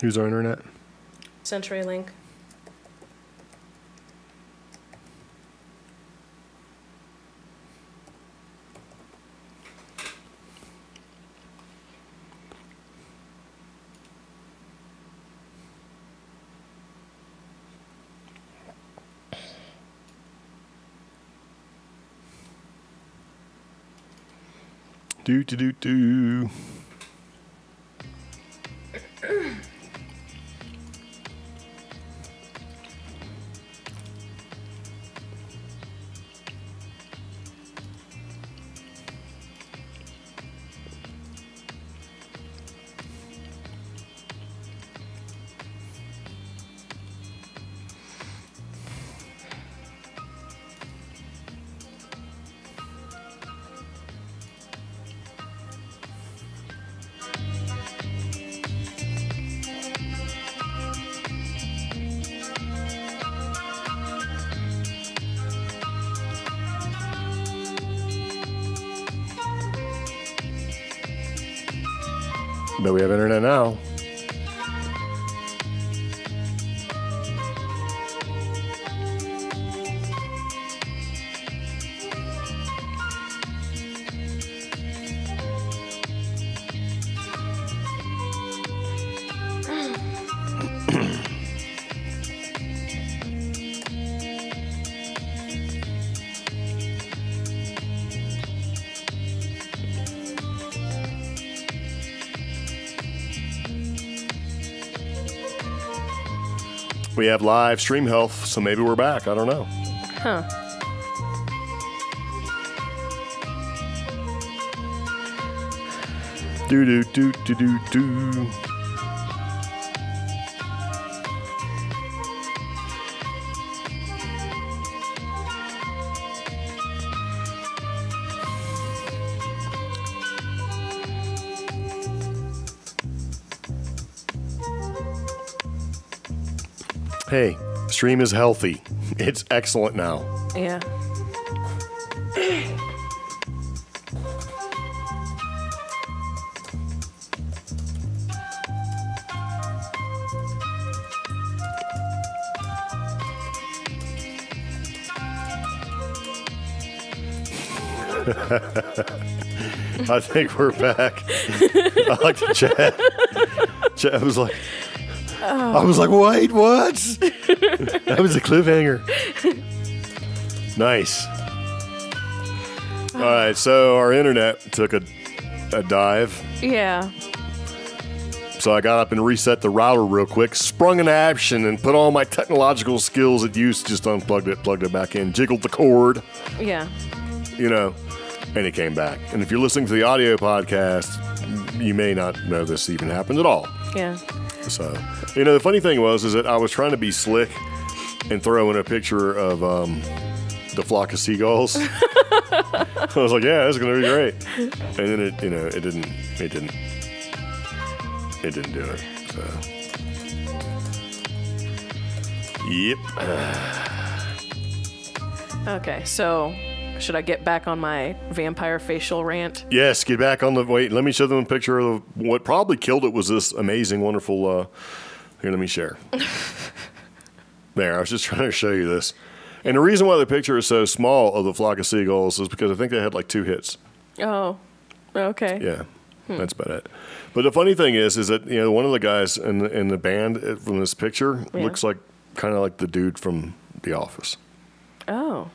Who's our internet? CenturyLink. Do. But we have internet now. We have live stream health, so maybe we're back. I don't know. Huh. Do. Hey, stream is healthy. It's excellent now. Yeah. I think we're back. I like the chat. Chat was like, I was like, wait, what? That was a cliffhanger. Nice. All right, so our internet took a dive. Yeah. So I got up and reset the router real quick, sprung an action, and put all my technological skills at use, just unplugged it, plugged it back in, jiggled the cord. Yeah. You know, and it came back. And if you're listening to the audio podcast, you may not know this even happened at all. Yeah. So, you know, the funny thing was is that I was trying to be slick and throw in a picture of the flock of seagulls. I was like, yeah, this is going to be great. And then it, you know, it didn't do it. So, yep. Okay, so should I get back on my vampire facial rant? Yes, get back on the, wait, let me show them a picture of what probably killed it was this amazing, wonderful, here, let me share. There, I was just trying to show you this. And the reason why the picture is so small of the flock of seagulls is because I think they had like 2 hits. Oh, okay. Yeah, that's about it. But the funny thing is that, you know, one of the guys in the band from this picture looks like kind of like the dude from The Office. Oh.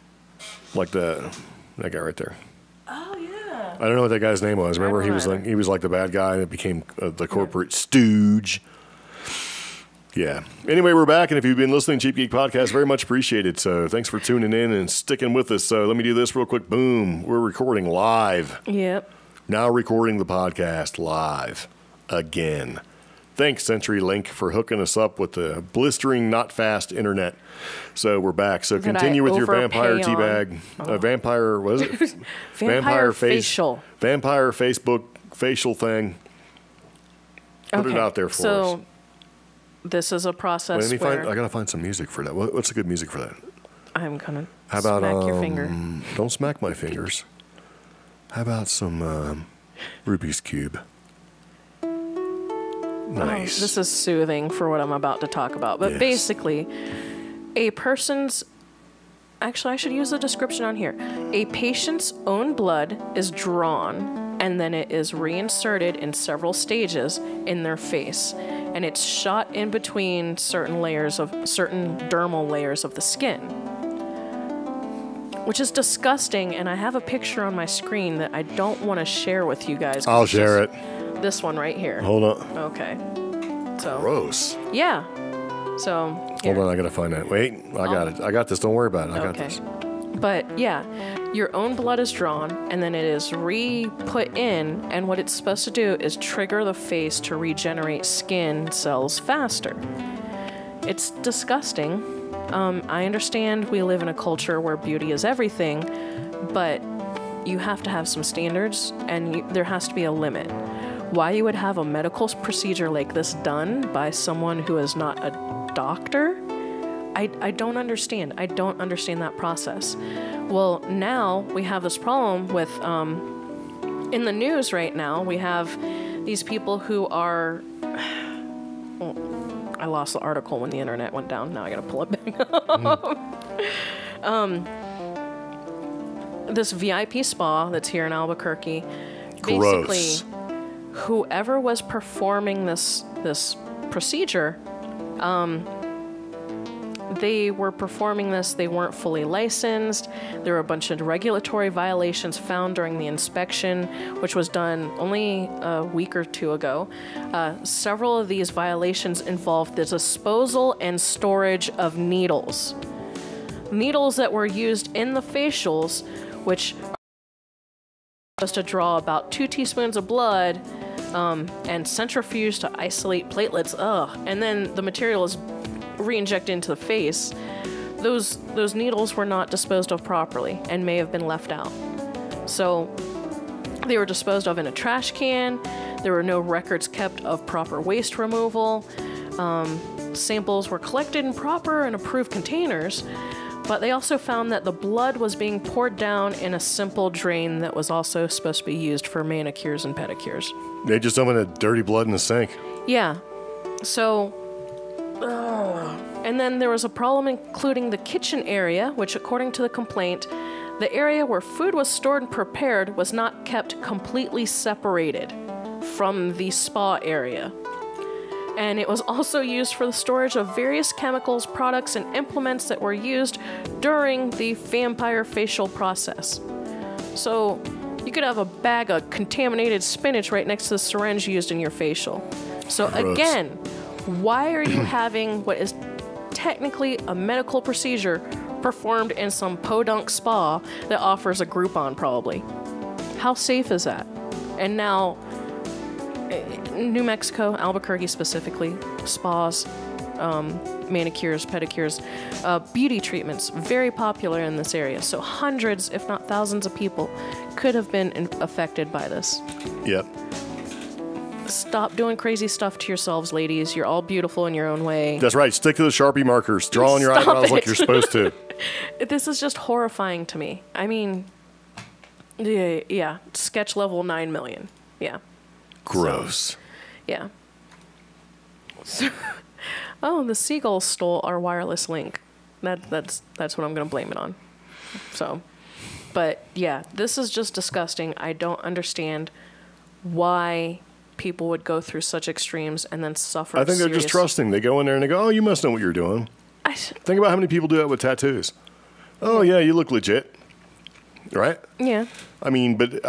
Like that guy right there. Oh, yeah. I don't know what that guy's name was. Remember, he was like the bad guy that became the corporate stooge. Yeah. Anyway, we're back, and if you've been listening to Cheap Geek Podcast, very much appreciated. So thanks for tuning in and sticking with us. So let me do this real quick. Boom. We're recording live. Yep. Now recording the podcast live again. Thanks, CenturyLink, for hooking us up with the blistering, not fast internet. So we're back. So continue with your vampire teabag. Vampire, what is it? Vampire facial. Vampire Facebook facial thing. Put it out there for us. So this is a process where... I got to find some music for that. What's a good music for that? I'm going to smack your finger. Don't smack my fingers. How about some Rubik's Cube? Nice. This is soothing for what I'm about to talk about. But basically, a person's... Actually, I should use the description on here. A patient's own blood is drawn, and then it is reinserted in several stages in their face. And it's shot in between certain dermal layers of the skin. Which is disgusting, and I have a picture on my screen that I don't want to share with you guys. I'll share it. This one right here. Hold on. Okay. So. Gross. Yeah. So. Here. Hold on, I gotta find that. Wait, I got it. I got this. Don't worry about it. I got this. But yeah, your own blood is drawn, and then it is re-put in, and what it's supposed to do is trigger the face to regenerate skin cells faster. It's disgusting. I understand we live in a culture where beauty is everything, but you have to have some standards, and there has to be a limit. Why you would have a medical procedure like this done by someone who is not a doctor? I don't understand. I don't understand that process. Well, now we have this problem with, in the news right now, we have these people who are, I lost the article when the internet went down. Now I gotta pull it back up. This VIP spa that's here in Albuquerque, basically, whoever was performing this procedure, they were performing this, they weren't fully licensed. There were a bunch of regulatory violations found during the inspection, which was done only a week or two ago. Several of these violations involved the disposal and storage of needles. Needles that were used in the facials, which are supposed to draw about 2 teaspoons of blood and centrifuge to isolate platelets, and then the material is re-injected into the face. Those needles were not disposed of properly and may have been left out. So they were disposed of in a trash can. There were no records kept of proper waste removal. Samples were collected in proper and approved containers, but they also found that the blood was being poured down in a simple drain that was also supposed to be used for manicures and pedicures. They just dumped dirty blood in the sink. Yeah. So, and then there was a problem including the kitchen area, which according to the complaint, the area where food was stored and prepared was not kept completely separated from the spa area. And it was also used for the storage of various chemicals, products, and implements that were used during the vampire facial process. So you could have a bag of contaminated spinach right next to the syringe used in your facial. So Gross. Again, why are you having what is technically a medical procedure performed in some podunk spa that offers a Groupon probably? How safe is that? And now, New Mexico, Albuquerque specifically, spas, manicures, pedicures, beauty treatments, very popular in this area. So hundreds, if not thousands of people could have been affected by this. Yep. Stop doing crazy stuff to yourselves, ladies. You're all beautiful in your own way. That's right. Stick to the Sharpie markers. Draw on your eyebrows like you're supposed to. This is just horrifying to me. I mean, yeah. Sketch level 9 million. Yeah. Gross. So, yeah. So, the seagulls stole our wireless link. That's what I'm going to blame it on. So, but yeah, this is just disgusting. I don't understand why people would go through such extremes and then suffer. I think they're just trusting. They go in there and they go, "Oh, you must know what you're doing." Think about how many people do that with tattoos. Oh yeah, you look legit, right? Yeah. I mean, but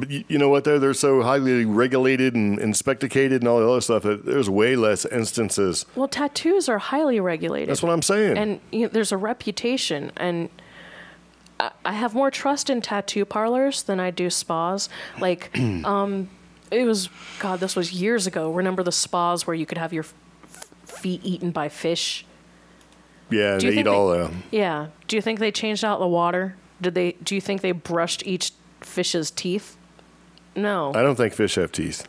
you know what? They're so highly regulated and inspecticated and all the other stuff. There's way less instances. Well, tattoos are highly regulated. That's what I'm saying. And there's a reputation, and I have more trust in tattoo parlors than I do spas. Like, it was, God, this was years ago. Remember the spas where you could have your feet eaten by fish? Yeah, they eat all of them. Yeah. Do you think they changed out the water? Do you think they brushed each fish's teeth? No. I don't think fish have teeth.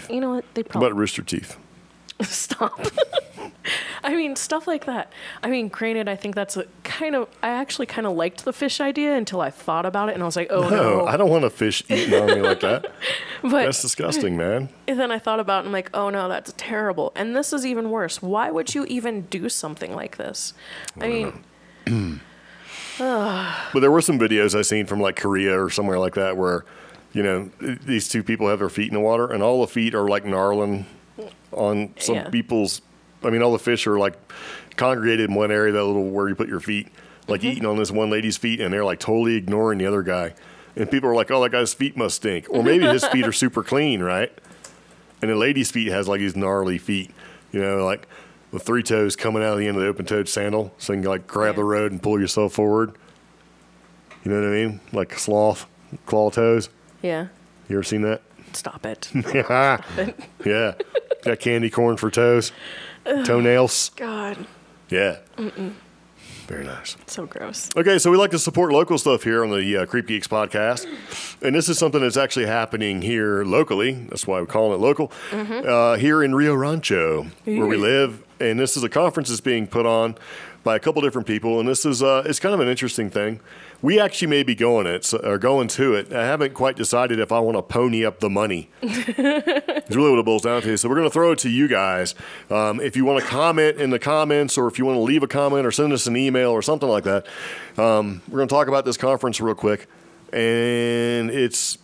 You know what? They probably... What about rooster teeth? Stop. I mean, stuff like that. I mean, granted, I think that's a I actually kind of liked the fish idea until I thought about it, and I was like, oh no. I don't want a fish eating on me like that. But That's disgusting, man. and then I thought about it, and I'm like, oh no, that's terrible. And this is even worse. Why would you even do something like this? I mean... But there were some videos I seen from like Korea or somewhere like that where, you know, these two people have their feet in the water and all the feet are like gnarling on some people's. I mean, all the fish are like congregated in one area, that little where you put your feet, like eating on this one lady's feet, and they're like totally ignoring the other guy. And people are like, "Oh, that guy's feet must stink," or maybe his feet are super clean, right? And the lady's feet has like these gnarly feet, you know, like with 3 toes coming out of the end of the open-toed sandal, so you can like grab the road and pull yourself forward. You know what I mean? Like a sloth, claw toes. Yeah. You ever seen that? Stop it. Yeah. Yeah. Got candy corn for toes. Toenails. God. Yeah. Very nice. So gross. Okay, so we like to support local stuff here on the CreepGeeks podcast. And this is something that's actually happening here locally. That's why we're calling it local. Here in Rio Rancho, where we live. And this is a conference that's being put on by a couple different people. And this is it's kind of an interesting thing. We actually may be going to it. I haven't quite decided if I want to pony up the money. It's really what it boils down to. So we're going to throw it to you guys. If you want to comment in the comments, or if you want to leave a comment or send us an email or something like that, we're going to talk about this conference real quick. And it's,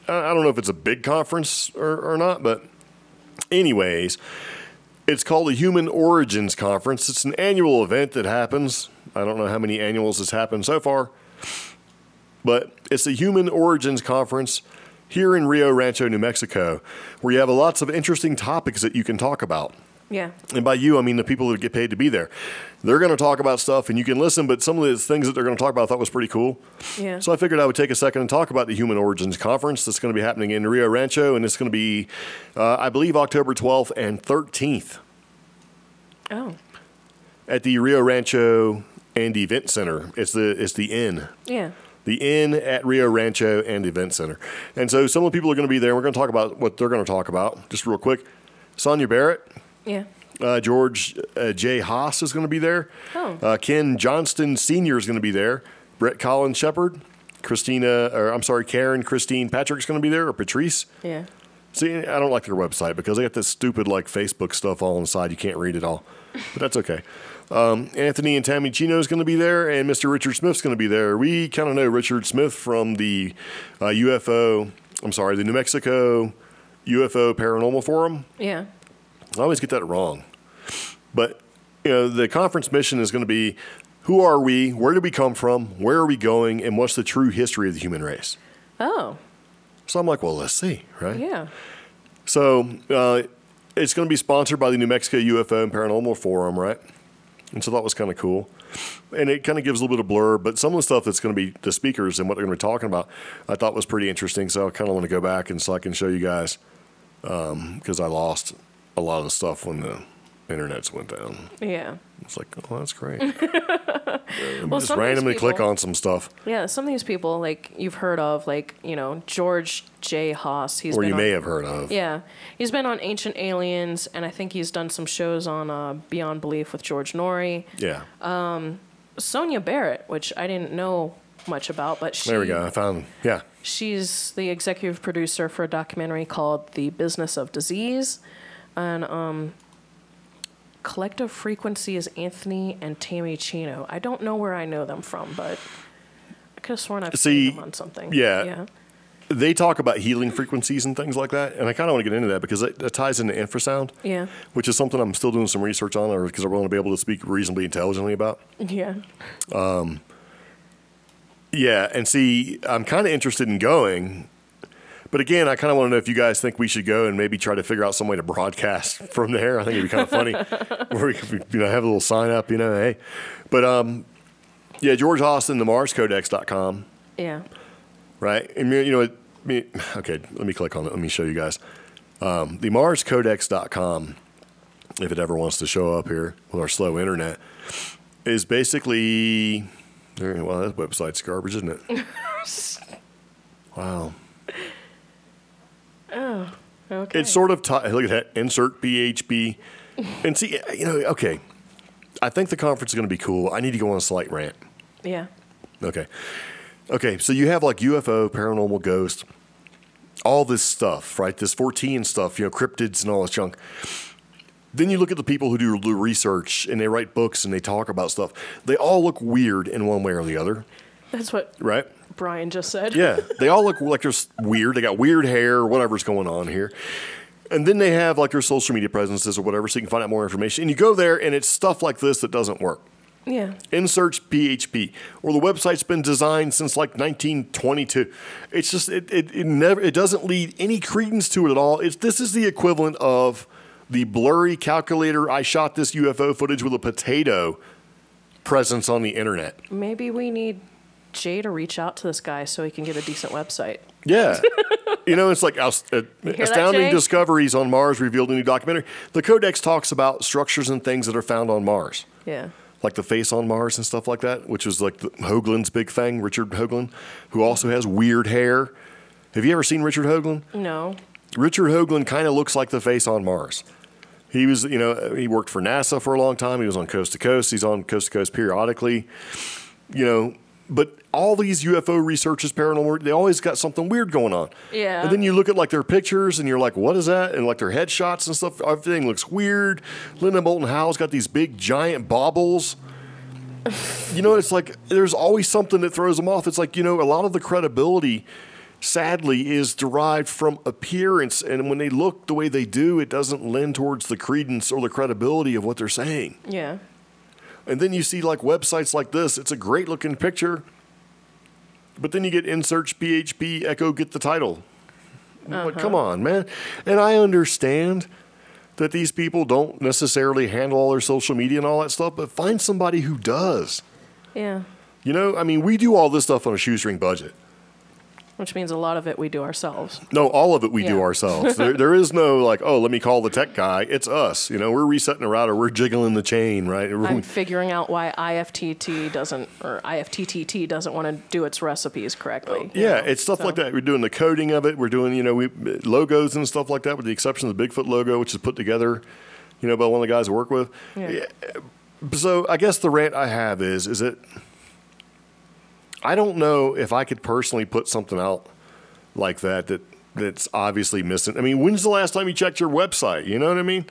I don't know if it's a big conference or not, but anyways, it's called the Human Origins Conference. It's an annual event that happens. I don't know how many annuals has happened so far, but it's the Human Origins Conference here in Rio Rancho, New Mexico, where you have lots of interesting topics that you can talk about. Yeah. And by you, I mean the people that get paid to be there. They're going to talk about stuff, and you can listen, but some of the things that they're going to talk about I thought was pretty cool. Yeah. So I figured I would take a second and talk about the Human Origins Conference that's going to be happening in Rio Rancho, and it's going to be, I believe, October 12th and 13th. Oh. At the Rio Rancho and Event Center. It's the Inn. Yeah. The Inn at Rio Rancho and Event Center. And so some of the people are going to be there. We're going to talk about what they're going to talk about. Just real quick. Sonia Barrett. Yeah. George J. Haas is going to be there. Oh. Ken Johnston Sr. is going to be there. Brett Collins Shepard. Karen Christine Patrick's going to be there, or Patrice. Yeah. See, I don't like their website because they got this stupid like Facebook stuff all on the side. You can't read it all, but that's okay. Anthony and Tammy Chino is going to be there, and Mr. Richard Smith's going to be there. We kind of know Richard Smith from the the New Mexico UFO Paranormal Forum. Yeah. I always get that wrong. But, you know, the conference mission is going to be, who are we, where did we come from, where are we going, and what's the true history of the human race? Oh. So I'm like, well, let's see, right? Yeah. So it's going to be sponsored by the New Mexico UFO and Paranormal Forum, right? And so that was kind of cool. And it kind of gives a little bit of blurb, but some of the stuff that's going to be the speakers and what they're going to be talking about, I thought was pretty interesting. So I kind of want to go back and so I can show you guys because I lost a lot of the stuff when the internets went down. Yeah. It's like, oh, that's great. Well, just randomly click on some stuff. Yeah, some of these people, like, you've heard of, like, you know, George J. Haas. Or you may have heard of. Yeah. He's been on Ancient Aliens, and I think he's done some shows on Beyond Belief with George Norrie. Yeah. Sonia Barrett, which I didn't know much about, but there we go. I found, yeah. She's the executive producer for a documentary called The Business of Disease. And Collective Frequency is Anthony and Tammy Chino. I don't know where I know them from, but I could have sworn I've seen them on something. Yeah. They talk about healing frequencies and things like that, and I kind of want to get into that because it ties into infrasound, which is something I'm still doing some research on, or because I want to be able to speak reasonably intelligently about. Yeah. Yeah, and see, I'm kind of interested in going, but again, I kind of want to know if you guys think we should go and maybe try to figure out some way to broadcast from there. I think it'd be kind of funny, where we could, have a little sign up, hey. But yeah, George Austin, the MarsCodex.com. Yeah. Right, and okay. Let me click on it. Let me show you guys. The MarsCodex.com, if it ever wants to show up here with our slow internet, is basically. Well, that website's garbage, isn't it? Wow. Oh, okay. It's sort of look at that. Insert PHP And see, okay, I think the conference is going to be cool. I need to go on a slight rant. Yeah. Okay, so you have like UFO, paranormal, ghost, all this stuff, right? This 14 stuff, cryptids and all this junk. Then you look at the people who do research and they write books and they talk about stuff. They all look weird in one way or the other. That's what Brian just said. Yeah, they all look like they're weird. They got weird hair or whatever's going on here. And then they have like their social media presences or whatever, so you can find out more information. And you go there, and it's stuff like this that doesn't work. Yeah. Insert PHP, or the website's been designed since like 1922. It's just it doesn't lead any credence to it at all. This is the equivalent of the blurry calculator. I shot this UFO footage with a potato presence on the internet. Maybe we need Jay to reach out to this guy so he can get a decent website. Yeah. It's like astounding discoveries on Mars revealed in a new documentary. The Codex talks about structures and things that are found on Mars. Yeah. Like the face on Mars and stuff like that, which was like Hoagland's big thing, Richard Hoagland, who also has weird hair. Have you ever seen Richard Hoagland? No. Richard Hoagland kind of looks like the face on Mars. He was, he worked for NASA for a long time. He was on Coast to Coast. He's on Coast to Coast periodically, But all these UFO researchers, paranormal, they always got something weird going on. Yeah. And then you look at like their pictures and you're like, what is that? And like their headshots and stuff, everything looks weird. Linda Moulton Howe's got these big giant baubles. It's like there's always something that throws them off. It's like, a lot of the credibility, sadly, is derived from appearance. And when they look the way they do, it doesn't lend towards the credence or the credibility of what they're saying. Yeah. And then you see like websites like this. It's a great looking picture. But then you get insert PHP, echo, get the title. Like, come on, man. And I understand that these people don't necessarily handle all their social media and all that stuff, but find somebody who does. Yeah. We do all this stuff on a shoestring budget. Which means a lot of it we do ourselves. No, all of it we do ourselves. There is no like, oh, let me call the tech guy. It's us. We're resetting the router. We're jiggling the chain, right? I'm figuring out why IFTTT doesn't want to do its recipes correctly. It's stuff like that. We're doing the coding of it. We're doing, logos and stuff like that, with the exception of the Bigfoot logo, which is put together, by one of the guys I work with. Yeah. So I guess the rant I have is it. I don't know if I could personally put something out like that's obviously missing. When's the last time you checked your website? You know what I mean?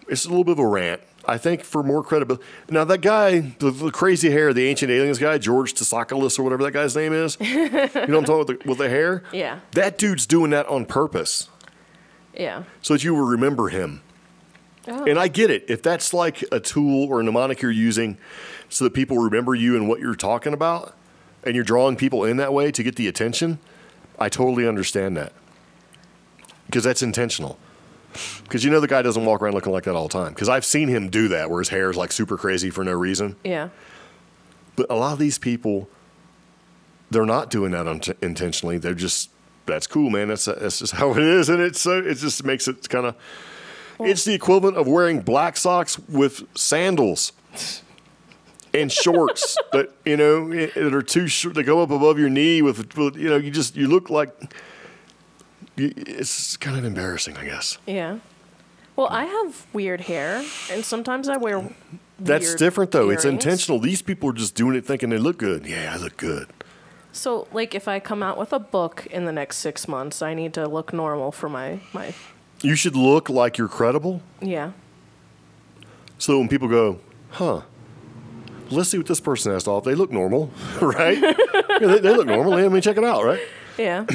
It's a little bit of a rant. I think for more credibility. Now, that guy, the crazy hair, the Ancient Aliens guy, George Tsakakis or whatever that guy's name is. You know what I'm talking about with the hair? Yeah. That dude's doing that on purpose. Yeah. So that you will remember him. Oh. And I get it. If that's like a tool or a mnemonic you're using so that people remember you and what you're talking about, and you're drawing people in that way to get the attention, I totally understand that. Because that's intentional. Because the guy doesn't walk around looking like that all the time. Because I've seen him do that, where his hair is like super crazy for no reason. Yeah. But a lot of these people, they're not doing that intentionally. They're just, that's cool, man. That's just how it is. And it just makes it kind of... It's the equivalent of wearing black socks with sandals and shorts that that are too short. They go up above your knee with you look like. It's kind of embarrassing, I guess. Yeah. Well, I have weird hair, and sometimes I wear. That's different, though. Earrings. It's intentional. These people are just doing it thinking they look good. Yeah, I look good. So, like, if I come out with a book in the next 6 months, I need to look normal for my. You should look like you're credible. Yeah. So when people go, huh, let's see what this person has to offer. They look normal, right? They look normal. Let me check it out, right? Yeah.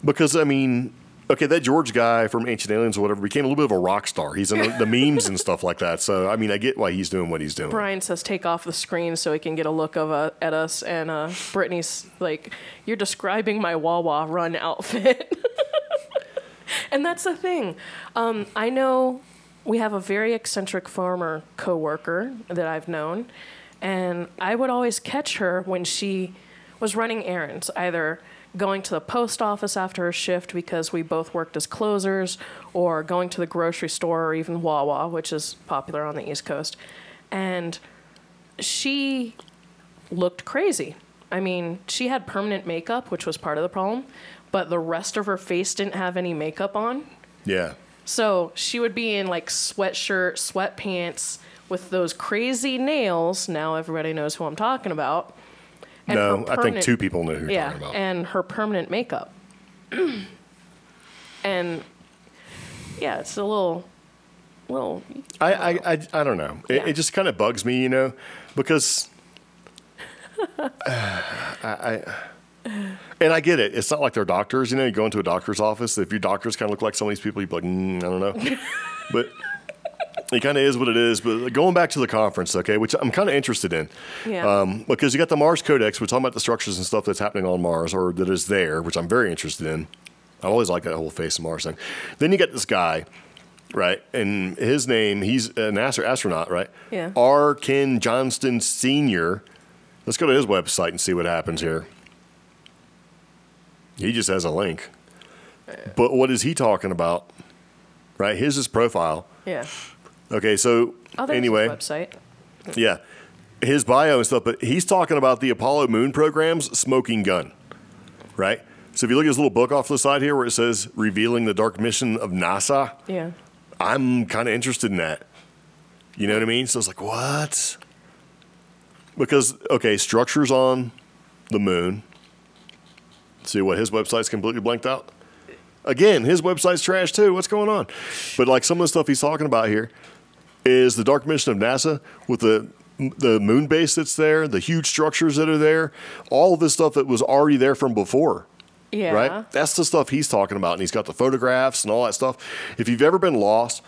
Because, that George guy from Ancient Aliens or whatever became a little bit of a rock star. He's in the memes and stuff like that. So, I get why he's doing what he's doing. Brian says take off the screen so he can get a look at us. And Brittany's like, you're describing my Wawa run outfit. And that's the thing. I know we have a very eccentric farmer coworker that I've known, and I would always catch her when she was running errands, either going to the post office after her shift because we both worked as closers, or going to the grocery store, or even Wawa, which is popular on the East Coast. And she looked crazy. She had permanent makeup, which was part of the problem, but the rest of her face didn't have any makeup on. Yeah. So she would be in like sweatshirt, sweatpants with those crazy nails. Now everybody knows who I'm talking about. And no, I think 2 people know who you're talking about. And her permanent makeup. And yeah, it's a little. I don't know. It just kind of bugs me, you know, because and I get it. It's not like they're doctors, you know. You go into a doctor's office. If your doctors kind of look like some of these people, you'd be like, I don't know. But it kind of is what it is. But going back to the conference, okay, which I'm kind of interested in. Yeah. Because you got the Mars Codex. We're talking about the structures and stuff that's happening on Mars or that is there, which I'm very interested in. I always like that whole face of Mars thing. Then you got this guy, right? And his name, he's an astronaut, right? Yeah. R. Ken Johnston Sr. Let's go to his website and see what happens here. He just has a link. But what is he talking about? Right? Here's his profile. Yeah. Okay, so anyway. His website. Yeah. His bio and stuff, but he's talking about the Apollo moon program's smoking gun. Right? So if you look at his little book off to the side here where it says Revealing the Dark Mission of NASA. Yeah. I'm kind of interested in that. You know what I mean? So it's like, what? Because, okay, structures on the moon. See what, his website's completely blanked out? Again, his website's trash too. What's going on? But like some of the stuff he's talking about here is the dark mission of NASA with the moon base that's there, the huge structures that are there, all of this stuff that was already there from before. Yeah. Right? That's the stuff he's talking about. And he's got the photographs and all that stuff. If you've ever been lost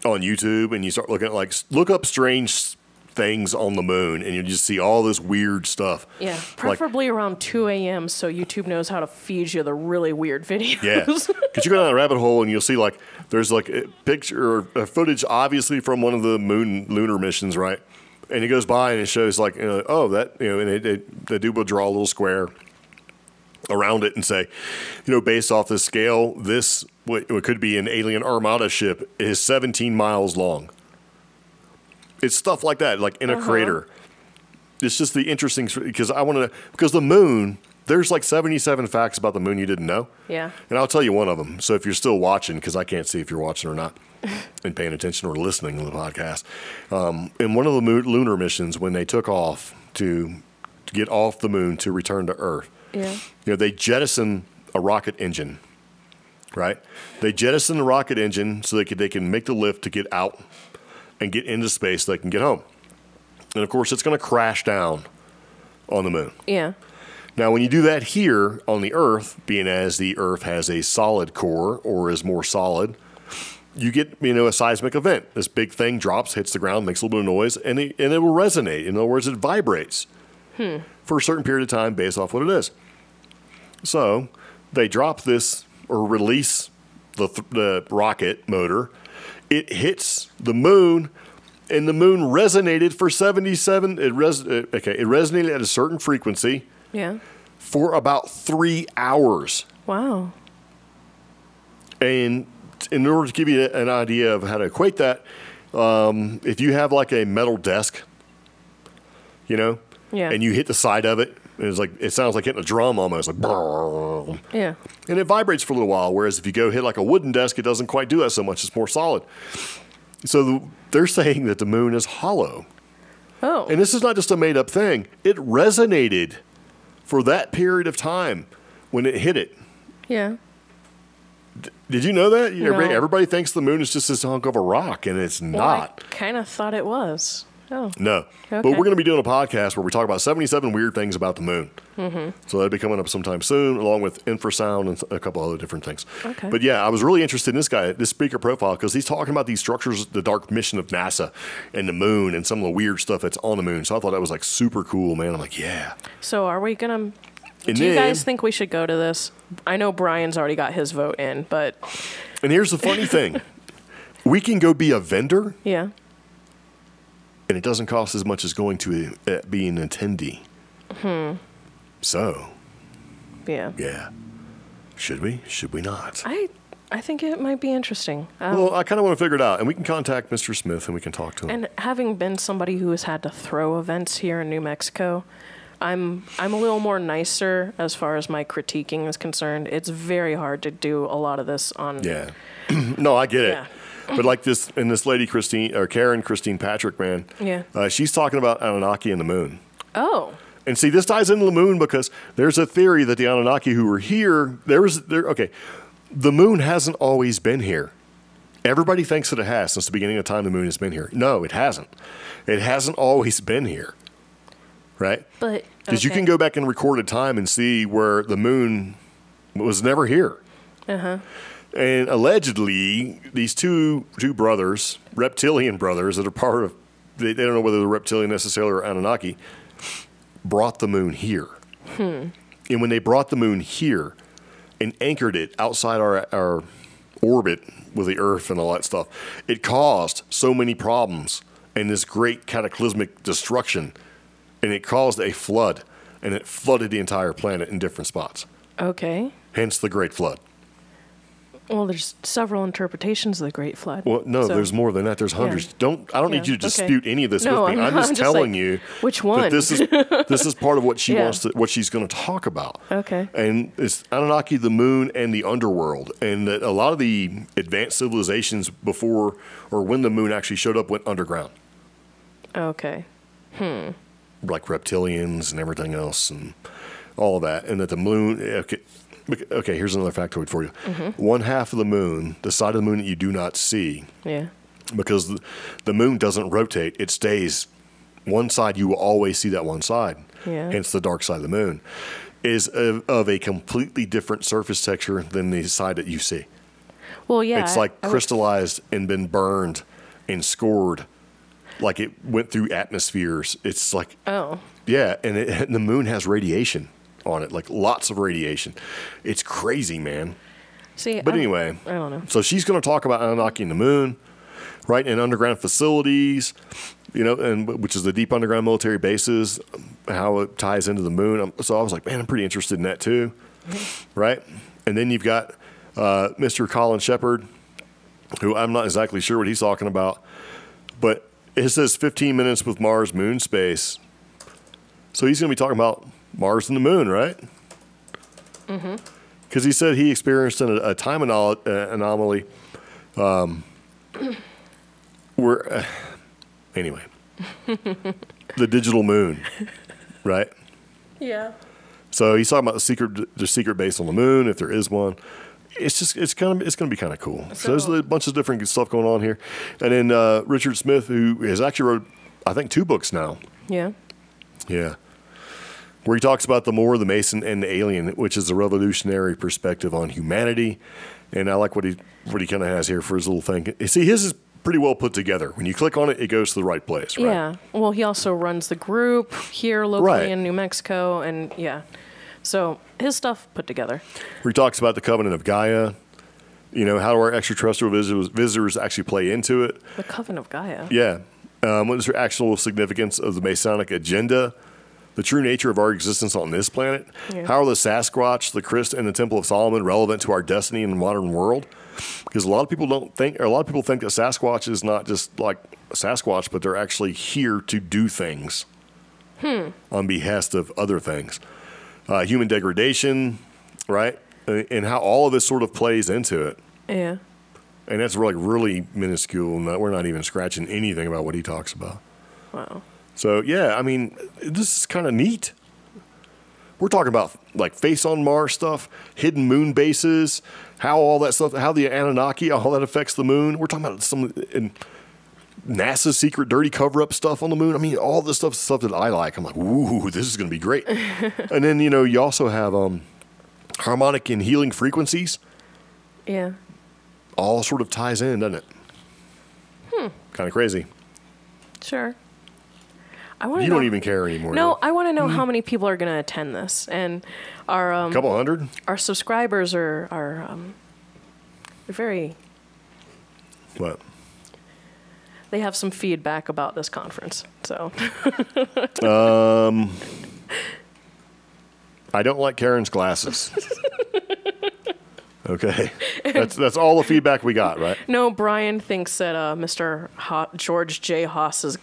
on YouTube and you start looking at, like, look up strange things on the moon and you just see all this weird stuff. Yeah. Preferably around 2 a.m. so YouTube knows how to feed you the really weird videos. Yeah. Because you go down a rabbit hole and you'll see, like, there's like a picture or a footage obviously from one of the lunar missions, right? And it goes by and it shows, like, oh, that, and the dude will draw a little square around it and say, based off this scale, this, what could be an alien armada ship, is 17 miles long. It's stuff like that, like in a crater. It's just the interesting, because because the moon, there's like 77 facts about the moon you didn't know. Yeah. And I'll tell you one of them. So if you're still watching, because I can't see if you're watching or not and paying attention or listening to the podcast, in one of the lunar missions, when they took off to get off the moon to return to Earth, they jettison a rocket engine, right? They jettison the rocket engine so they can make the lift to get out and get into space so they can get home. And, of course, it's going to crash down on the moon. Yeah. Now, when you do that here on the Earth, being as the Earth has a solid core or is more solid, you get, a seismic event. This big thing drops, hits the ground, makes a little bit of noise, and it will resonate. In other words, it vibrates for a certain period of time based off what it is. So they drop this or release the rocket motor. It hits the moon, and the moon resonated for 77. It resonated at a certain frequency. Yeah. For about 3 hours. Wow. And in order to give you an idea of how to equate that, if you have like a metal desk, and you hit the side of it, and it sounds like hitting a drum almost, like brrr. Yeah. And it vibrates for a little while, whereas if you go hit like a wooden desk, it doesn't quite do that so much. It's more solid. So they're saying that the moon is hollow. Oh. And this is not just a made-up thing. It resonated for that period of time when it hit it. Yeah. Did you know that? No. Everybody thinks the moon is just this hunk of a rock, and it's not. I kind of thought it was. Oh. No. Okay. But we're going to be doing a podcast where we talk about 77 weird things about the moon. Mm-hmm. So that'll be coming up sometime soon, along with infrasound and a couple other different things. Okay. But yeah, I was really interested in this guy, this speaker profile, because he's talking about these structures, the dark mission of NASA and the moon and some of the weird stuff that's on the moon. So I thought that was like super cool, man. I'm like, yeah. So are we going to... Do you guys think we should go to this? I know Brian's already got his vote in, but... And here's the funny thing. We can go be a vendor. Yeah. And it doesn't cost as much as going to be an attendee. So. Yeah. Yeah. Should we? Should we not? I think it might be interesting. Well, I kind of want to figure it out. And we can contact Mr. Smith and we can talk to him. And having been somebody who has had to throw events here in New Mexico, I'm a little more nicer as far as my critiquing is concerned. It's very hard to do a lot of this on. Yeah. No, I get it. Yeah. But like this lady Karen Christine Patrick, man. Yeah. She's talking about Anunnaki and the moon. Oh. And see, this ties into the moon because there's a theory that the Anunnaki who were here, okay, the moon hasn't always been here. Everybody thinks that it has since the beginning of time. The moon has been here. No, it hasn't. It hasn't always been here, right? But because you can go back in recorded time and see where the moon was never here. And allegedly, these two brothers, reptilian brothers that are part of, they don't know whether they're reptilian necessarily or Anunnaki, brought the moon here. And when they brought the moon here and anchored it outside our orbit with the Earth and all that stuff, it caused so many problems and this great cataclysmic destruction. And it caused a flood, and it flooded the entire planet in different spots. Okay. Hence the Great Flood. Well, there's several interpretations of the Great Flood. Well, no, there's more than that. There's hundreds. Yeah. I don't need you to dispute any of this with me. I'm just telling like, you which one? that this is part of what she wants to, what she's going to talk about. Okay. And it's Anunnaki, the moon, and the underworld, and that a lot of the advanced civilizations before or when the moon actually showed up went underground. Okay. Like reptilians and everything else, and all of that, and that the moon. Okay, here's another factoid for you. One half of the moon, the side of the moon that you do not see, because the moon doesn't rotate, it stays one side. You will always see that one side. Hence the dark side of the moon is of a completely different surface texture than the side that you see. Well, yeah, it's like crystallized and been burned and scored, like it went through atmospheres. It's like and the moon has radiation on it, like lots of radiation. It's crazy, man. See, but anyway, I don't know. So she's going to talk about Anunnaki and the moon, right? And underground facilities, and which is the deep underground military bases, how it ties into the moon. So I was like, man, I'm pretty interested in that too, right? And then you've got Mr. Colin Shepard, who I'm not exactly sure what he's talking about, but it says 15 minutes with Mars moon space. So he's going to be talking about Mars and the moon, right? Because he said he experienced a time anomaly where, anyway, the digital moon, right? Yeah. So he's talking about the secret base on the moon, if there is one. It's going to be kind of cool. So there's a bunch of different stuff going on here, and then Richard Smith, who has actually wrote, I think, 2 books now. Yeah. Yeah. Where he talks about the Moor, the Mason, and the Alien, which is a revolutionary perspective on humanity. And I like what he kind of has here for his little thing. See, his is pretty well put together. When you click on it, it goes to the right place, right? Yeah. Well, he also runs the group here locally in New Mexico, and so his stuff put together. Where he talks about the Covenant of Gaia, how do our extraterrestrial visitors actually play into it? The Covenant of Gaia? Yeah. What is the actual significance of the Masonic agenda? The true nature of our existence on this planet. Yeah. How are the Sasquatch, the Christ, and the Temple of Solomon relevant to our destiny in the modern world? Because a lot of people think that Sasquatch is not just like a Sasquatch, but they're actually here to do things on behest of other things. Human degradation, right? And how all of this sort of plays into it. Yeah. And that's really minuscule, and we're not even scratching anything about what he talks about. Wow. So, yeah, I mean, this is kind of neat. We're talking about, like, face on Mars stuff, hidden moon bases, how all that stuff, how the Anunnaki, all that affects the moon. We're talking about some NASA's secret dirty cover-up stuff on the moon. I mean, all this stuff is stuff that I like. I'm like, ooh, this is going to be great. And then, you also have harmonic and healing frequencies. Yeah. All sort of ties in, doesn't it? Kind of crazy. Sure. You don't even care anymore. No, I want to know how many people are going to attend this, and our a couple hundred. Our subscribers are very. What? They have some feedback about this conference, so. I don't like Karen's glasses. Okay, that's all the feedback we got, right? No, Brian thinks that Mr. George J. Haas's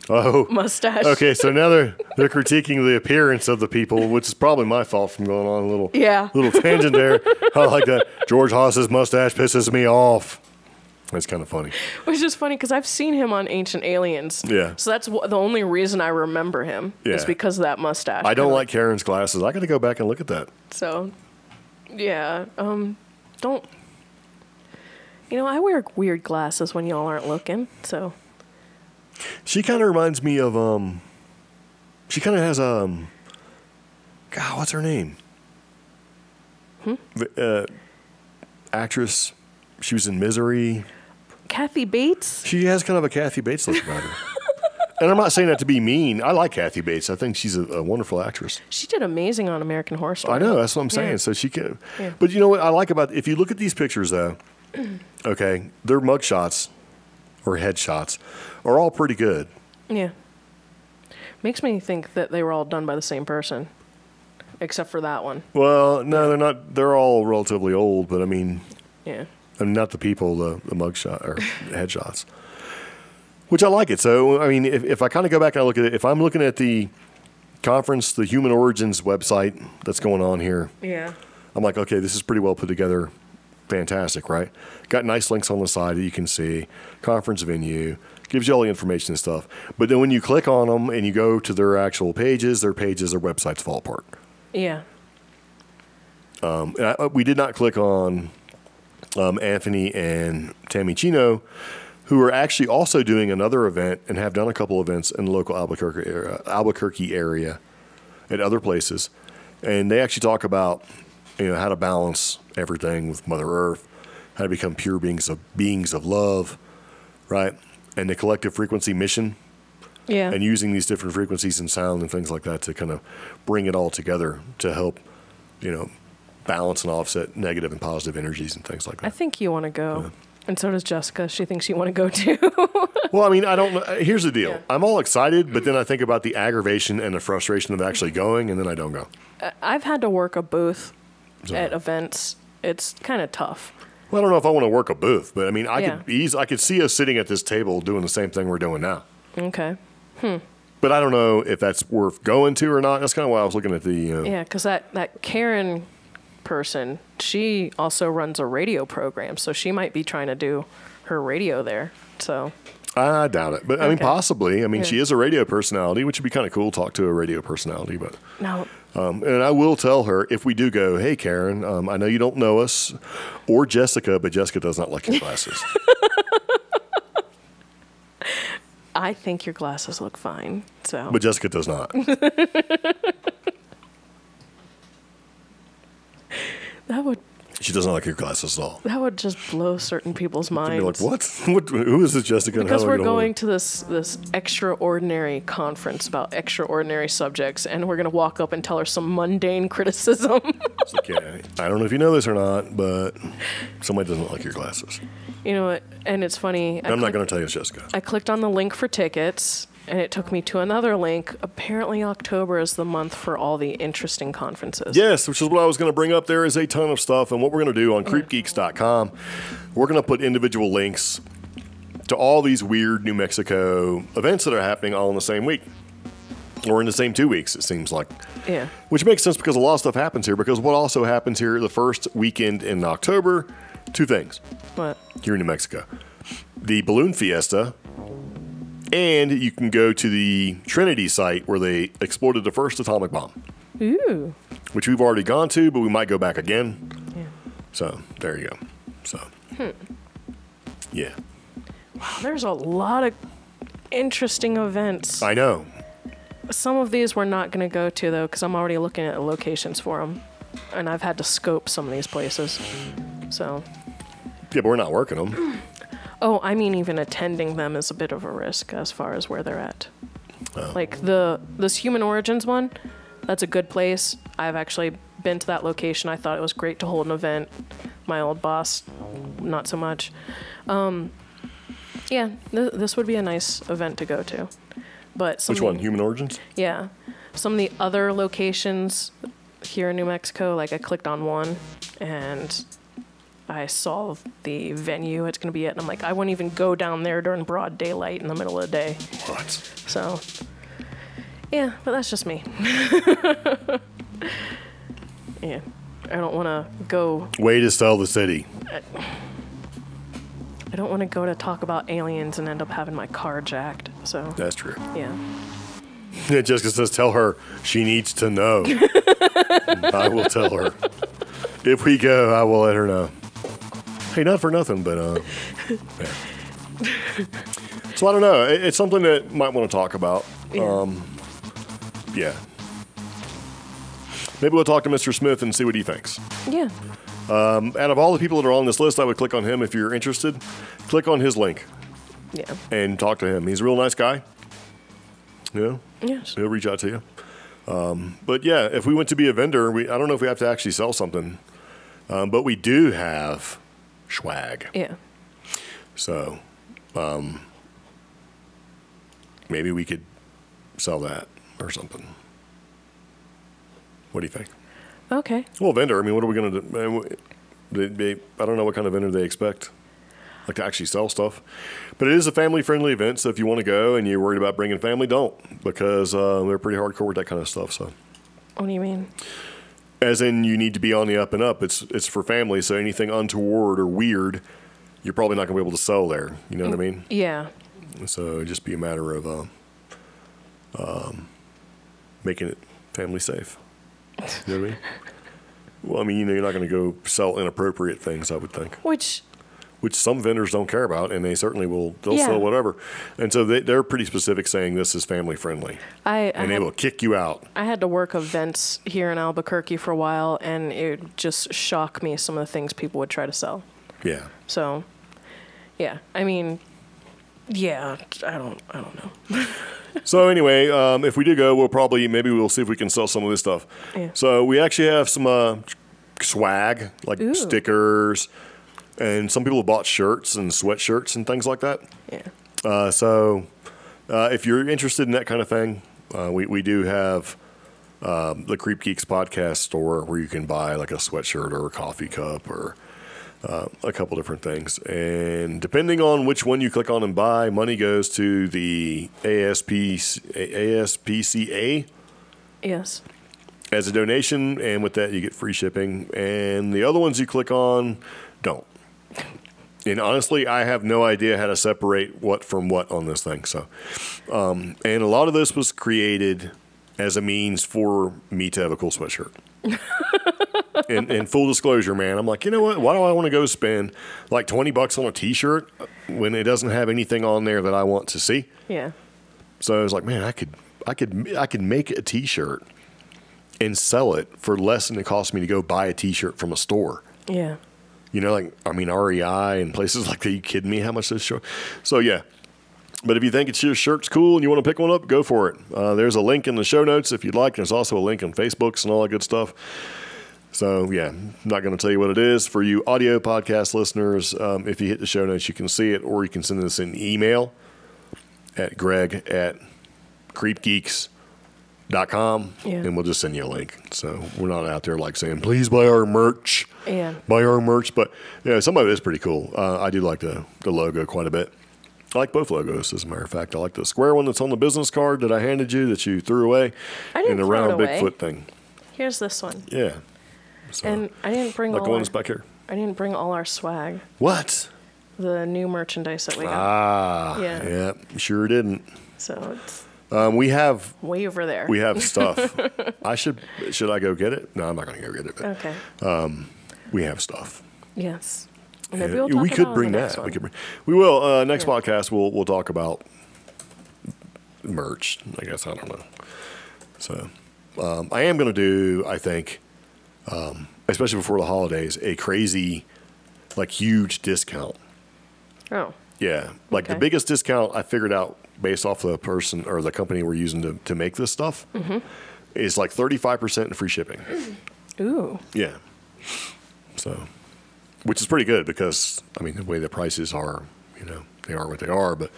mustache. Okay, so now they're critiquing the appearance of the people, which is probably my fault from going on a little tangent there. I like that. George Haas's mustache pisses me off. That's kind of funny. Which is funny because I've seen him on Ancient Aliens. Yeah. So that's the only reason I remember him is because of that mustache. I don't like Karen's glasses. I got to go back and look at that. So, yeah. Don't. You know, I wear weird glasses when y'all aren't looking, so. She kind of reminds me of, she kind of has, God, what's her name? Actress. She was in Misery. Kathy Bates? She has kind of a Kathy Bates look about her. And I'm not saying that to be mean. I like Kathy Bates. I think she's a wonderful actress. She did amazing on American Horror Story. I know. That's what I'm saying. Yeah. So she can. Yeah. But you know what I like about, if you look at these pictures, though, okay, their mug shots or headshots are all pretty good. Yeah. Makes me think that they were all done by the same person, except for that one. Well, no, they're not. They're all relatively old, but I mean, yeah. I mean, not the people, the mug shot or headshots, which I like it. So, I mean, if I kind of go back and I look at it, if I'm looking at the conference, the Human Origins website that's going on here, yeah, I'm like, okay, this is pretty well put together. Fantastic, right? Got nice links on the side that you can see. Conference venue. Gives you all the information and stuff. But then when you click on them and you go to their actual pages, their websites fall apart. Yeah. We did not click on Anthony and Tammy Chino, who are actually also doing another event and have done a couple events in the local Albuquerque area at other places. And they actually talk about, you know, how to balance everything with Mother Earth, how to become pure beings of love, right? And the collective frequency mission. Yeah. And using these different frequencies and sound and things like that to kind of bring it all together to help, you know, balance and offset negative and positive energies and things like that. I think you want to go. Yeah. And so does Jessica. She thinks you want to go too. Well, I mean, I don't know. Here's the deal. Yeah. I'm all excited, but then I think about the aggravation and the frustration of actually going, and then I don't go. I've had to work a booth at events. It's kind of tough. Well, I don't know if I want to work a booth, but I mean, I could see us sitting at this table doing the same thing we're doing now. Okay. But I don't know if that's worth going to or not. That's kind of why I was looking at the... Yeah, because that Karen person, she also runs a radio program, so she might be trying to do her radio there. So I doubt it, but I mean, possibly. I mean, she is a radio personality, which would be kind of cool. Talk to a radio personality, but no. And I will tell her if we do go, hey Karen, I know you don't know us or Jessica, but Jessica does not like your glasses. I think your glasses look fine. So, but Jessica does not. She doesn't like your glasses at all. That would just blow certain people's minds. Be like, what? Who is this Jessica? Because we're going to this extraordinary conference about extraordinary subjects, and we're going to walk up and tell her some mundane criticism. It's like, yeah, I don't know if you know this or not, but somebody doesn't like your glasses. You know what? And it's funny. I'm not going to tell you it's Jessica. I clicked on the link for tickets, and it took me to another link. Apparently, October is the month for all the interesting conferences. Yes, which is what I was going to bring up. There is a ton of stuff, and what we're going to do on CreepGeeks.com, we're going to put individual links to all these weird New Mexico events that are happening all in the same week. Or in the same 2 weeks, it seems like. Yeah. Which makes sense because a lot of stuff happens here. Because what also happens here the first weekend in October, two things. What? Here in New Mexico. The Balloon Fiesta, and you can go to the Trinity site where they exploded the first atomic bomb. Ooh. Which we've already gone to, but we might go back again. Yeah. So, there you go. So, yeah. Wow, there's a lot of interesting events. I know. Some of these we're not going to go to, though, because I'm already looking at locations for them. And I've had to scope some of these places. So. Yeah, but we're not working them. Oh, I mean, even attending them is a bit of a risk as far as where they're at. Oh. Like this Human Origins one, that's a good place. I've actually been to that location. I thought it was great to hold an event. My old boss, not so much. Yeah, this would be a nice event to go to. But which one? Human Origins? Yeah. Some of the other locations here in New Mexico, like I clicked on one, and I saw the venue it's going to be at, and I'm like, I wouldn't even go down there during broad daylight in the middle of the day. What? So, yeah, but that's just me. Yeah, I don't want to go. Way to sell the city. I don't want to go to talk about aliens and end up having my car jacked. So That's true. yeah. Jessica says, tell her she needs to know. I will tell her. If we go, I will let her know. Hey, not for nothing, but yeah. So I don't know. It's something that might want to talk about. Yeah. Yeah. Maybe we'll talk to Mr. Smith and see what he thinks. Yeah. Out of all the people that are on this list, I would click on him if you're interested. Click on his link. Yeah. And talk to him. He's a real nice guy. You know? Yes. He'll reach out to you. But yeah, if we went to be a vendor, I don't know if we have to actually sell something, but we do have swag. Yeah. So maybe we could sell that or something. What do you think? Okay. Well, vendor, I mean, what are we going to do? I don't know what kind of vendor they expect, like to actually sell stuff. But it is a family-friendly event, so if you want to go and you're worried about bringing family, don't, because they're pretty hardcore with that kind of stuff. So, What do you mean? as in, you need to be on the up and up. It's for family, so anything untoward or weird, you're probably not going to be able to sell there. You know what I mean? Yeah. So it'd just be a matter of making it family safe. You know what I mean? Well, I mean, you're not going to go sell inappropriate things, I would think. Which Some vendors don't care about, and they certainly they'll Yeah. sell whatever. And so they're pretty specific saying this is family friendly. And they will kick you out. I had to work events here in Albuquerque for a while, and it would just shock me some of the things people would try to sell. Yeah. So, yeah. I mean, yeah. I don't know. So anyway, if we do go, maybe we'll see if we can sell some of this stuff. Yeah. So we actually have some swag, like Ooh. stickers, and some people have bought shirts and sweatshirts and things like that. Yeah. So if you're interested in that kind of thing, we do have the CreepGeeks podcast store where you can buy like a sweatshirt or a coffee cup or a couple different things. And depending on which one you click on and buy, money goes to the ASPCA Yes. as a donation. And with that, you get free shipping. And the other ones you click on don't. And honestly, I have no idea how to separate what from what on this thing. So, and a lot of this was created as a means for me to have a cool sweatshirt. And full disclosure, man, I'm like, you know what? Why do I want to go spend like $20 on a T-shirt when it doesn't have anything on there that I want to see? Yeah. So I was like, man, I could make a T-shirt and sell it for less than it cost me to go buy a T-shirt from a store. Yeah. You know, like, I mean, REI and places like that. You kidding me? How much this shirt? So, yeah. But if you think your shirt's cool and you want to pick one up, go for it. There's a link in the show notes if you'd like. There's also a link on Facebooks and all that good stuff. So, yeah, I'm not going to tell you what it is. For you audio podcast listeners, if you hit the show notes, you can see it, or you can send us an email at greg@creepgeeks.com, and we'll just send you a link. So we're not out there like saying, please buy our merch. Yeah. Buy our merch. But, yeah, some of it is pretty cool. I do like the logo quite a bit. I like both logos, as a matter of fact. I like the square one that's on the business card that I handed you that you threw away, I didn't and the throw round it away. Bigfoot thing. Here's this one. Yeah. So, And I didn't bring like all the one our, that's back here. I didn't bring all our swag. What? The new merchandise that we got. Ah. Yeah. Sure didn't. So it's We have way over there. We have stuff. Should I go get it? No, I'm not going to go get it. But, Okay. we have stuff. Yes. And Maybe we'll talk we about could it on bring the that. next one. We will. Next podcast, we'll talk about merch. I guess, I don't know. So I am going to do, I think, especially before the holidays, a crazy, like, huge discount. Oh. Yeah, like the Okay. biggest discount I figured out based off the person or the company we're using to make this stuff is like 35% in free shipping. Ooh. Yeah. So, which is pretty good because, I mean, the way the prices are, you know, they are what they are. But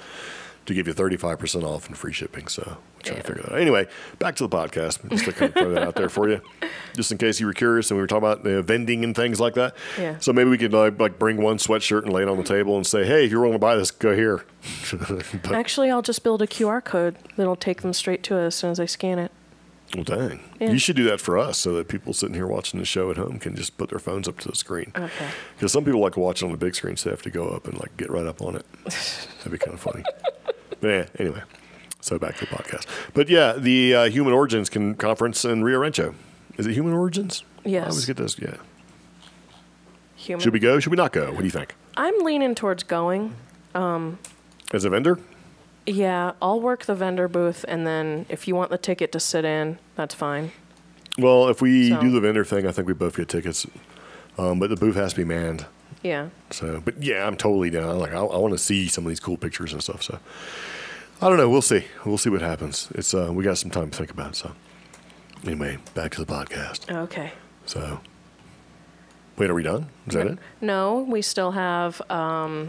to give you 35% off and free shipping. So we're trying to figure that out. Anyway, back to the podcast. Just to kind of throw that out there for you, just in case you were curious. And we were talking about vending and things like that. Yeah. So maybe we could like bring one sweatshirt and lay it on the table and say, hey, if you're willing to buy this, go here. But, actually, I'll just build a QR code that'll take them straight to it as soon as I scan it. well, dang. Yeah. You should do that for us so that people sitting here watching the show at home can just put their phones up to the screen. Okay. Because some people like to watch it on the big screen, so they have to go up and like get right up on it. That'd be kind of funny. But yeah, anyway. So back to the podcast. But yeah, the Human Origins Conference in Rio Rancho. Is it Human Origins? Yes. I always get those, yeah. Human. Should we go? Should we not go? What do you think? I'm leaning towards going. As a vendor? Yeah, I'll work the vendor booth, and then if you want the ticket to sit in, that's fine. Well, if we So- do the vendor thing, I think we both get tickets. But the booth has to be manned. Yeah. So, but yeah, I'm totally down. Like, I want to see some of these cool pictures and stuff. So, I don't know. We'll see. We'll see what happens. It's we got some time to think about it. So, anyway, back to the podcast. Okay. So, wait, are we done? Is that it? No, we still have.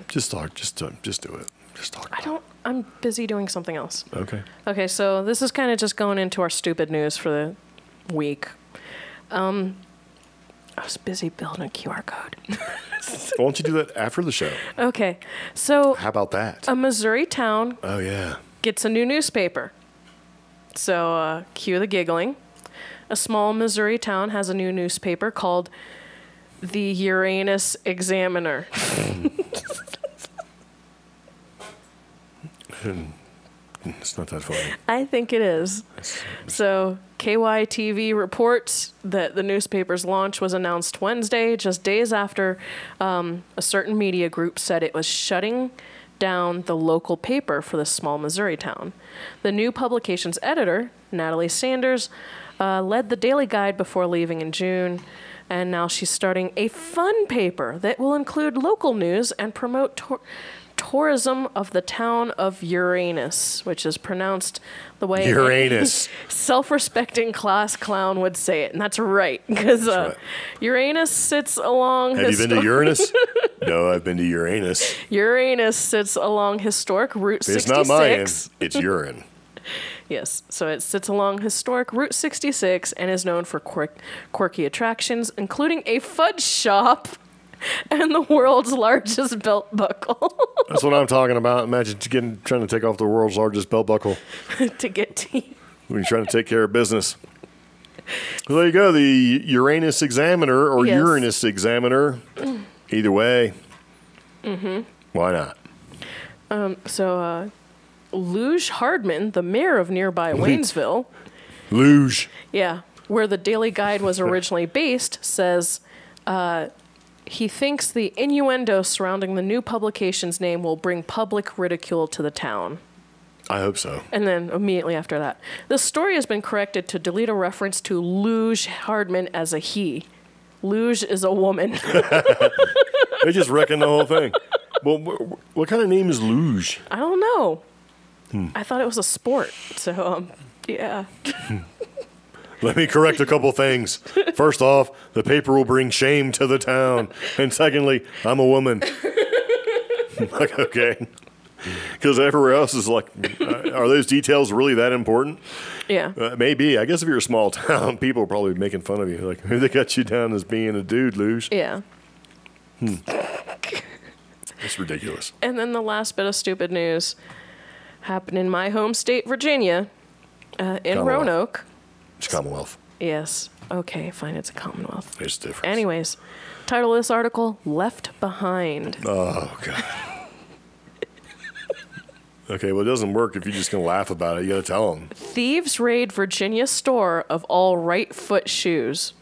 Just talk. Just do it. Just talk. I'm busy doing something else. Okay. Okay, so this is kind of just going into our stupid news for the week. I was busy building a QR code. Why don't you do that after the show? Okay, so How about that? a Missouri town Oh yeah. gets a new newspaper. So cue the giggling. A small Missouri town has a new newspaper called the Uranus Examiner. It's not that funny. I think it is. So, KYTV reports that the newspaper's launch was announced Wednesday, just days after a certain media group said it was shutting down the local paper for this small Missouri town. The new publication's editor, Natalie Sanders, led the Daily Guide before leaving in June, and now she's starting a fun paper that will include local news and promote tourism of the town of Uranus, which is pronounced the way Uranus. a self-respecting class clown would say it. And that's right, because right. Uranus sits along... Have you been to Uranus? No, I've been to Uranus. Uranus sits along historic Route 66. It's not Mayan. It's urine. Yes, so it sits along historic Route 66 and is known for quirky attractions, including a fudge shop and the world's largest belt buckle. That's what I'm talking about. Imagine trying to take off the world's largest belt buckle to get tea. when you're trying to take care of business. Well, there you go. The Uranus Examiner or Yes. Uranus Examiner. Either way. Mm-hmm. Why not? So, Luge Hardman, the mayor of nearby Waynesville, Luge. yeah, where the Daily Guide was originally based, says he thinks the innuendo surrounding the new publication's name will bring public ridicule to the town. I hope so. And then immediately after that, the story has been corrected to delete a reference to Luge Hardman as a he. Luge is a woman. They just wrecking the whole thing. Well, what kind of name is Luge? I don't know. I thought it was a sport. So, yeah. Let me correct a couple things. First off, the paper will bring shame to the town. And secondly, I'm a woman. Like, okay. Because everywhere else is like, are those details really that important? Yeah. Maybe. I guess if you're a small town, people are probably making fun of you. Like, they got you down as being a dude, Luge. Yeah. It's ridiculous. And then the last bit of stupid news happened in my home state, Virginia, in Commonwealth. Roanoke. It's Commonwealth. Yes. Okay, fine. It's a Commonwealth. There's a difference. Anyways, title of this article, Left Behind. Oh, God. Okay, well, it doesn't work if you're just going to laugh about it. You got to tell them. Thieves raid Virginia store of all right foot shoes.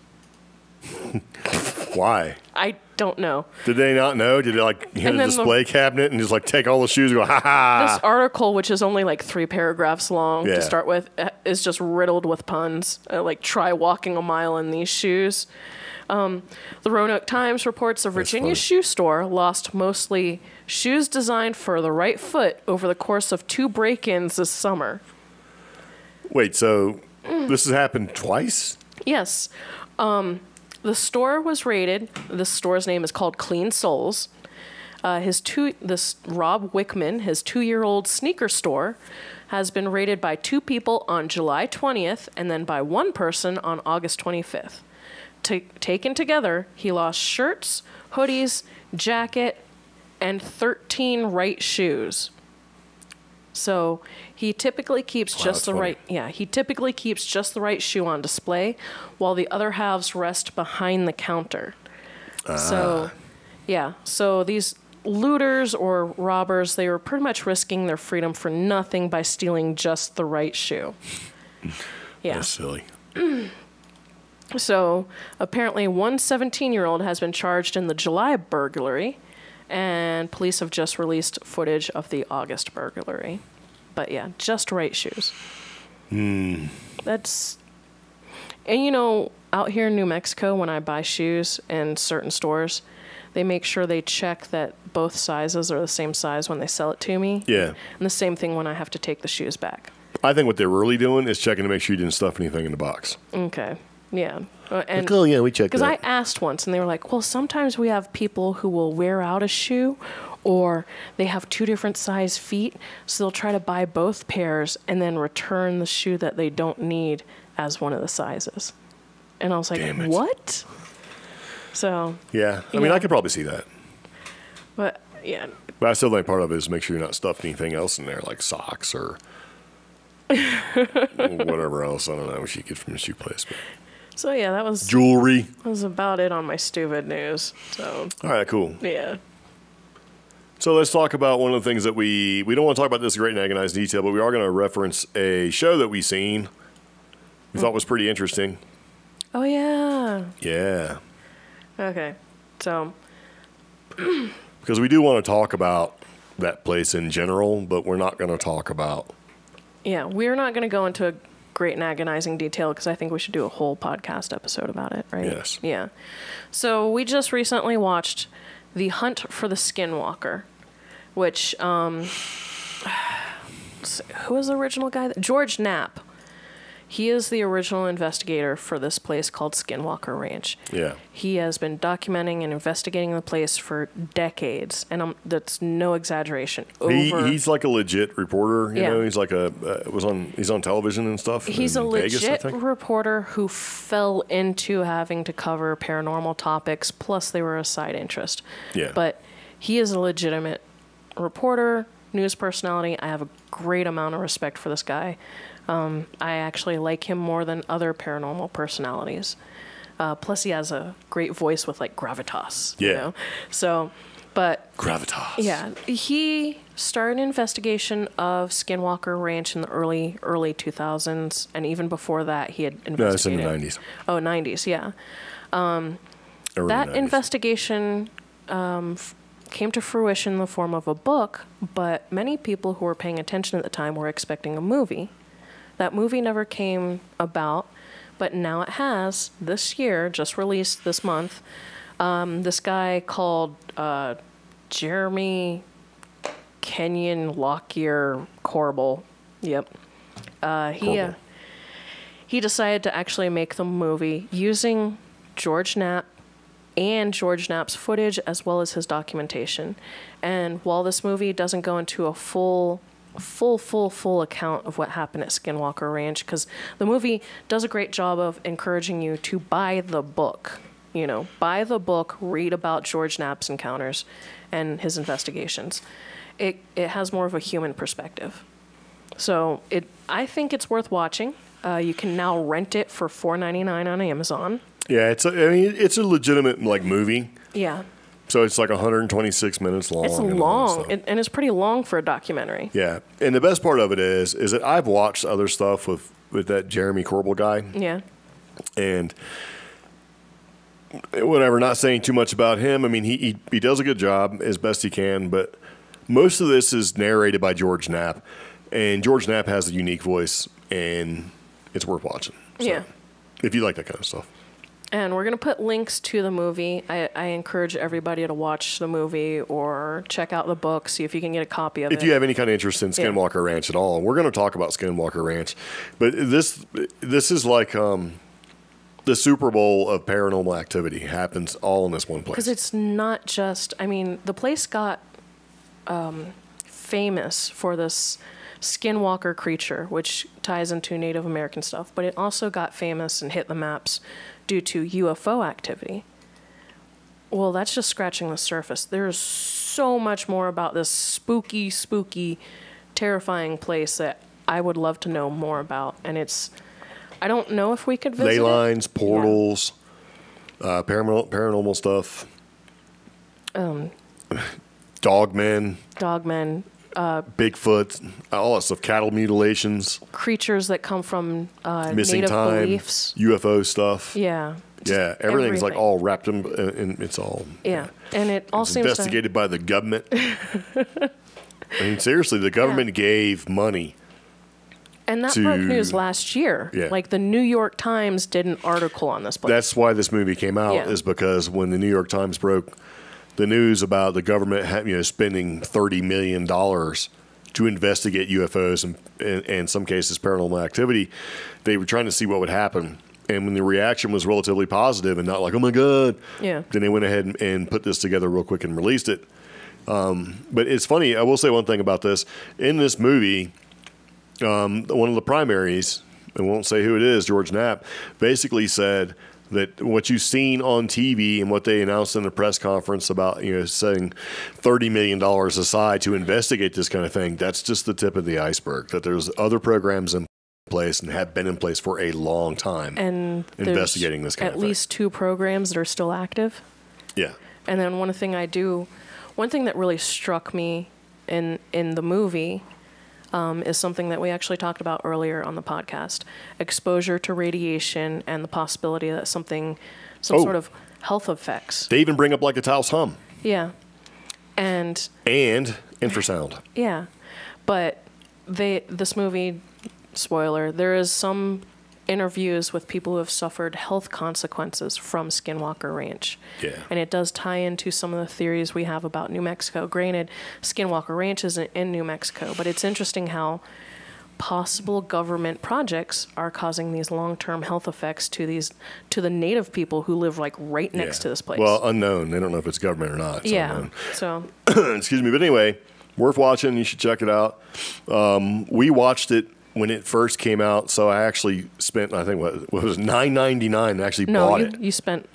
Why? I don't know. Did they not know? Did they like hit And a then display cabinet and just like take all the shoes and go, ha ha? This article, which is only like 3 paragraphs long Yeah. to start with, is just riddled with puns. Like, try walking a mile in these shoes. The Roanoke Times reports a Virginia funny. shoe store lost mostly shoes designed for the right foot over the course of 2 break-ins this summer. Wait, so this has happened twice? Yes. The store was raided. The store's name is called Clean Souls. This Rob Wickman, his 2-year-old sneaker store, has been raided by 2 people on July 20th and then by 1 person on August 25th. Taken together, he lost shirts, hoodies, jacket, and 13 right shoes. So he typically keeps He typically keeps just the right shoe on display, while the other halves rest behind the counter. So these looters or robbers, they were pretty much risking their freedom for nothing by stealing just the right shoe. Yeah, that's silly. So apparently, one 17-year-old has been charged in the July burglary. And police have just released footage of the August burglary. But yeah, just right shoes. That's... And you know, out here in New Mexico, when I buy shoes in certain stores, they make sure they check that both sizes are the same size when they sell it to me. Yeah. And the same thing when I have to take the shoes back. I think what they're really doing is checking to make sure you didn't stuff anything in the box. Okay. Yeah. And oh, yeah, we checked that. Because I asked once, and they were like, well, sometimes we have people who will wear out a shoe, or they have 2 different size feet, so they'll try to buy both pairs and then return the shoe that they don't need as one of the sizes. And I was like, what? So... Yeah. I mean, I could probably see that. But, yeah. But I still think part of it is make sure you're not stuffing anything else in there, like socks or whatever else. I don't know what you get from the shoe place. But. So, yeah, that was... Jewelry. That was about it on my stupid news. So... All right, cool. Yeah. So let's talk about one of the things that we don't want to talk about this in great and agonized detail, but we are going to reference a show that we seen. We thought was pretty interesting. Oh, yeah. Yeah. Okay. So... Because we do want to talk about that place in general, but we're not going to talk about... Yeah, we're not going to go into a great and agonizing detail because I think we should do a whole podcast episode about it, right? Yes. Yeah. So we just recently watched The Hunt for the Skinwalker, which, who was the original guy? George Knapp. He is the original investigator for this place called Skinwalker Ranch. Yeah. He has been documenting and investigating the place for decades, and that's no exaggeration. He's like a legit reporter. You know, he's like he's on television and stuff. He's a Vegas, legit reporter who fell into having to cover paranormal topics, plus they were a side interest. Yeah. But he is a legitimate reporter, news personality. I have a great amount of respect for this guy. I actually like him more than other paranormal personalities. Plus, he has a great voice with, like, gravitas. Yeah. You know? So, but... Gravitas. Yeah. He started an investigation of Skinwalker Ranch in the early 2000s. And even before that, he had investigated... No, it's in the 90s. Oh, 90s, yeah. That 90s. Investigation came to fruition in the form of a book, but many people who were paying attention at the time were expecting a movie. That movie never came about, but now it has, this year, just released this month. This guy called Jeremy Kenyon Lockyer Corbel. Yep. He decided to actually make the movie using George Knapp and George Knapp's footage as well as his documentation. And while this movie doesn't go into a full account of what happened at Skinwalker Ranch, because the movie does a great job of encouraging you to buy the book. You know, buy the book, read about George Knapp's encounters and his investigations. It has more of a human perspective. So I think it's worth watching. You can now rent it for $4.99 on Amazon. Yeah, it's a legitimate movie. Yeah. So it's like 126 minutes long. It's long, and it's pretty long for a documentary. Yeah, and the best part of it is that I've watched other stuff with that Jeremy Corbel guy. Yeah. And whatever, not saying too much about him. I mean, he does a good job as best he can, but most of this is narrated by George Knapp, and George Knapp has a unique voice, and it's worth watching. So, yeah. If you like that kind of stuff. And we're going to put links to the movie. I encourage everybody to watch the movie or check out the book, see if you can get a copy of it. If you have any kind of interest in Skinwalker Ranch at all, we're going to talk about Skinwalker Ranch. But this is like, the Super Bowl of paranormal activity happens all in this one place. Because it's not just, I mean, the place got famous for this Skinwalker creature, which ties into Native American stuff, but it also got famous and hit the maps due to UFO activity. Well, that's just scratching the surface. There's so much more about this spooky, terrifying place that I would love to know more about. And it's, I don't know if we could visit Ley lines, it. portals, paranormal stuff. Dogmen. Bigfoot, all that stuff. Cattle mutilations. Creatures that come from missing native time, beliefs. UFO stuff. Yeah. Yeah, everything's like all wrapped in, and it's all. Yeah, and it all seems investigated by the government. I mean, seriously, the government gave money. And that broke news last year. Yeah. Like the New York Times did an article on this place. That's why this movie came out, is because when the New York Times broke the news about the government spending $30 million to investigate UFOs and in some cases paranormal activity, they were trying to see what would happen. And when the reaction was relatively positive and not like, oh my God, then they went ahead and put this together real quick and released it. But it's funny, I will say one thing about this. In this movie, one of the primaries, I won't say who it is, George Knapp, basically said that what you've seen on TV and what they announced in the press conference about, setting $30 million aside to investigate this kind of thing, that's just the tip of the iceberg, that there's other programs in place and have been in place for a long time and investigating this kind of thing. At least 2 programs that are still active. Yeah. And then one thing that really struck me in the movie is something that we actually talked about earlier on the podcast: exposure to radiation and the possibility that some sort of health effects. They even bring up like a Taos hum. Yeah. And infrasound. Yeah. But this movie, spoiler, there is some interviews with people who have suffered health consequences from Skinwalker Ranch. Yeah. And it does tie into some of the theories we have about New Mexico. Granted, Skinwalker Ranch isn't in New Mexico, but it's interesting how possible government projects are causing these long-term health effects to the native people who live like right next to this place. Well, unknown. They don't know if it's government or not. It's unknown. So excuse me. But anyway, worth watching. You should check it out. We watched it when it first came out, so I actually spent, I think, what was $9.99 and actually bought it. You spent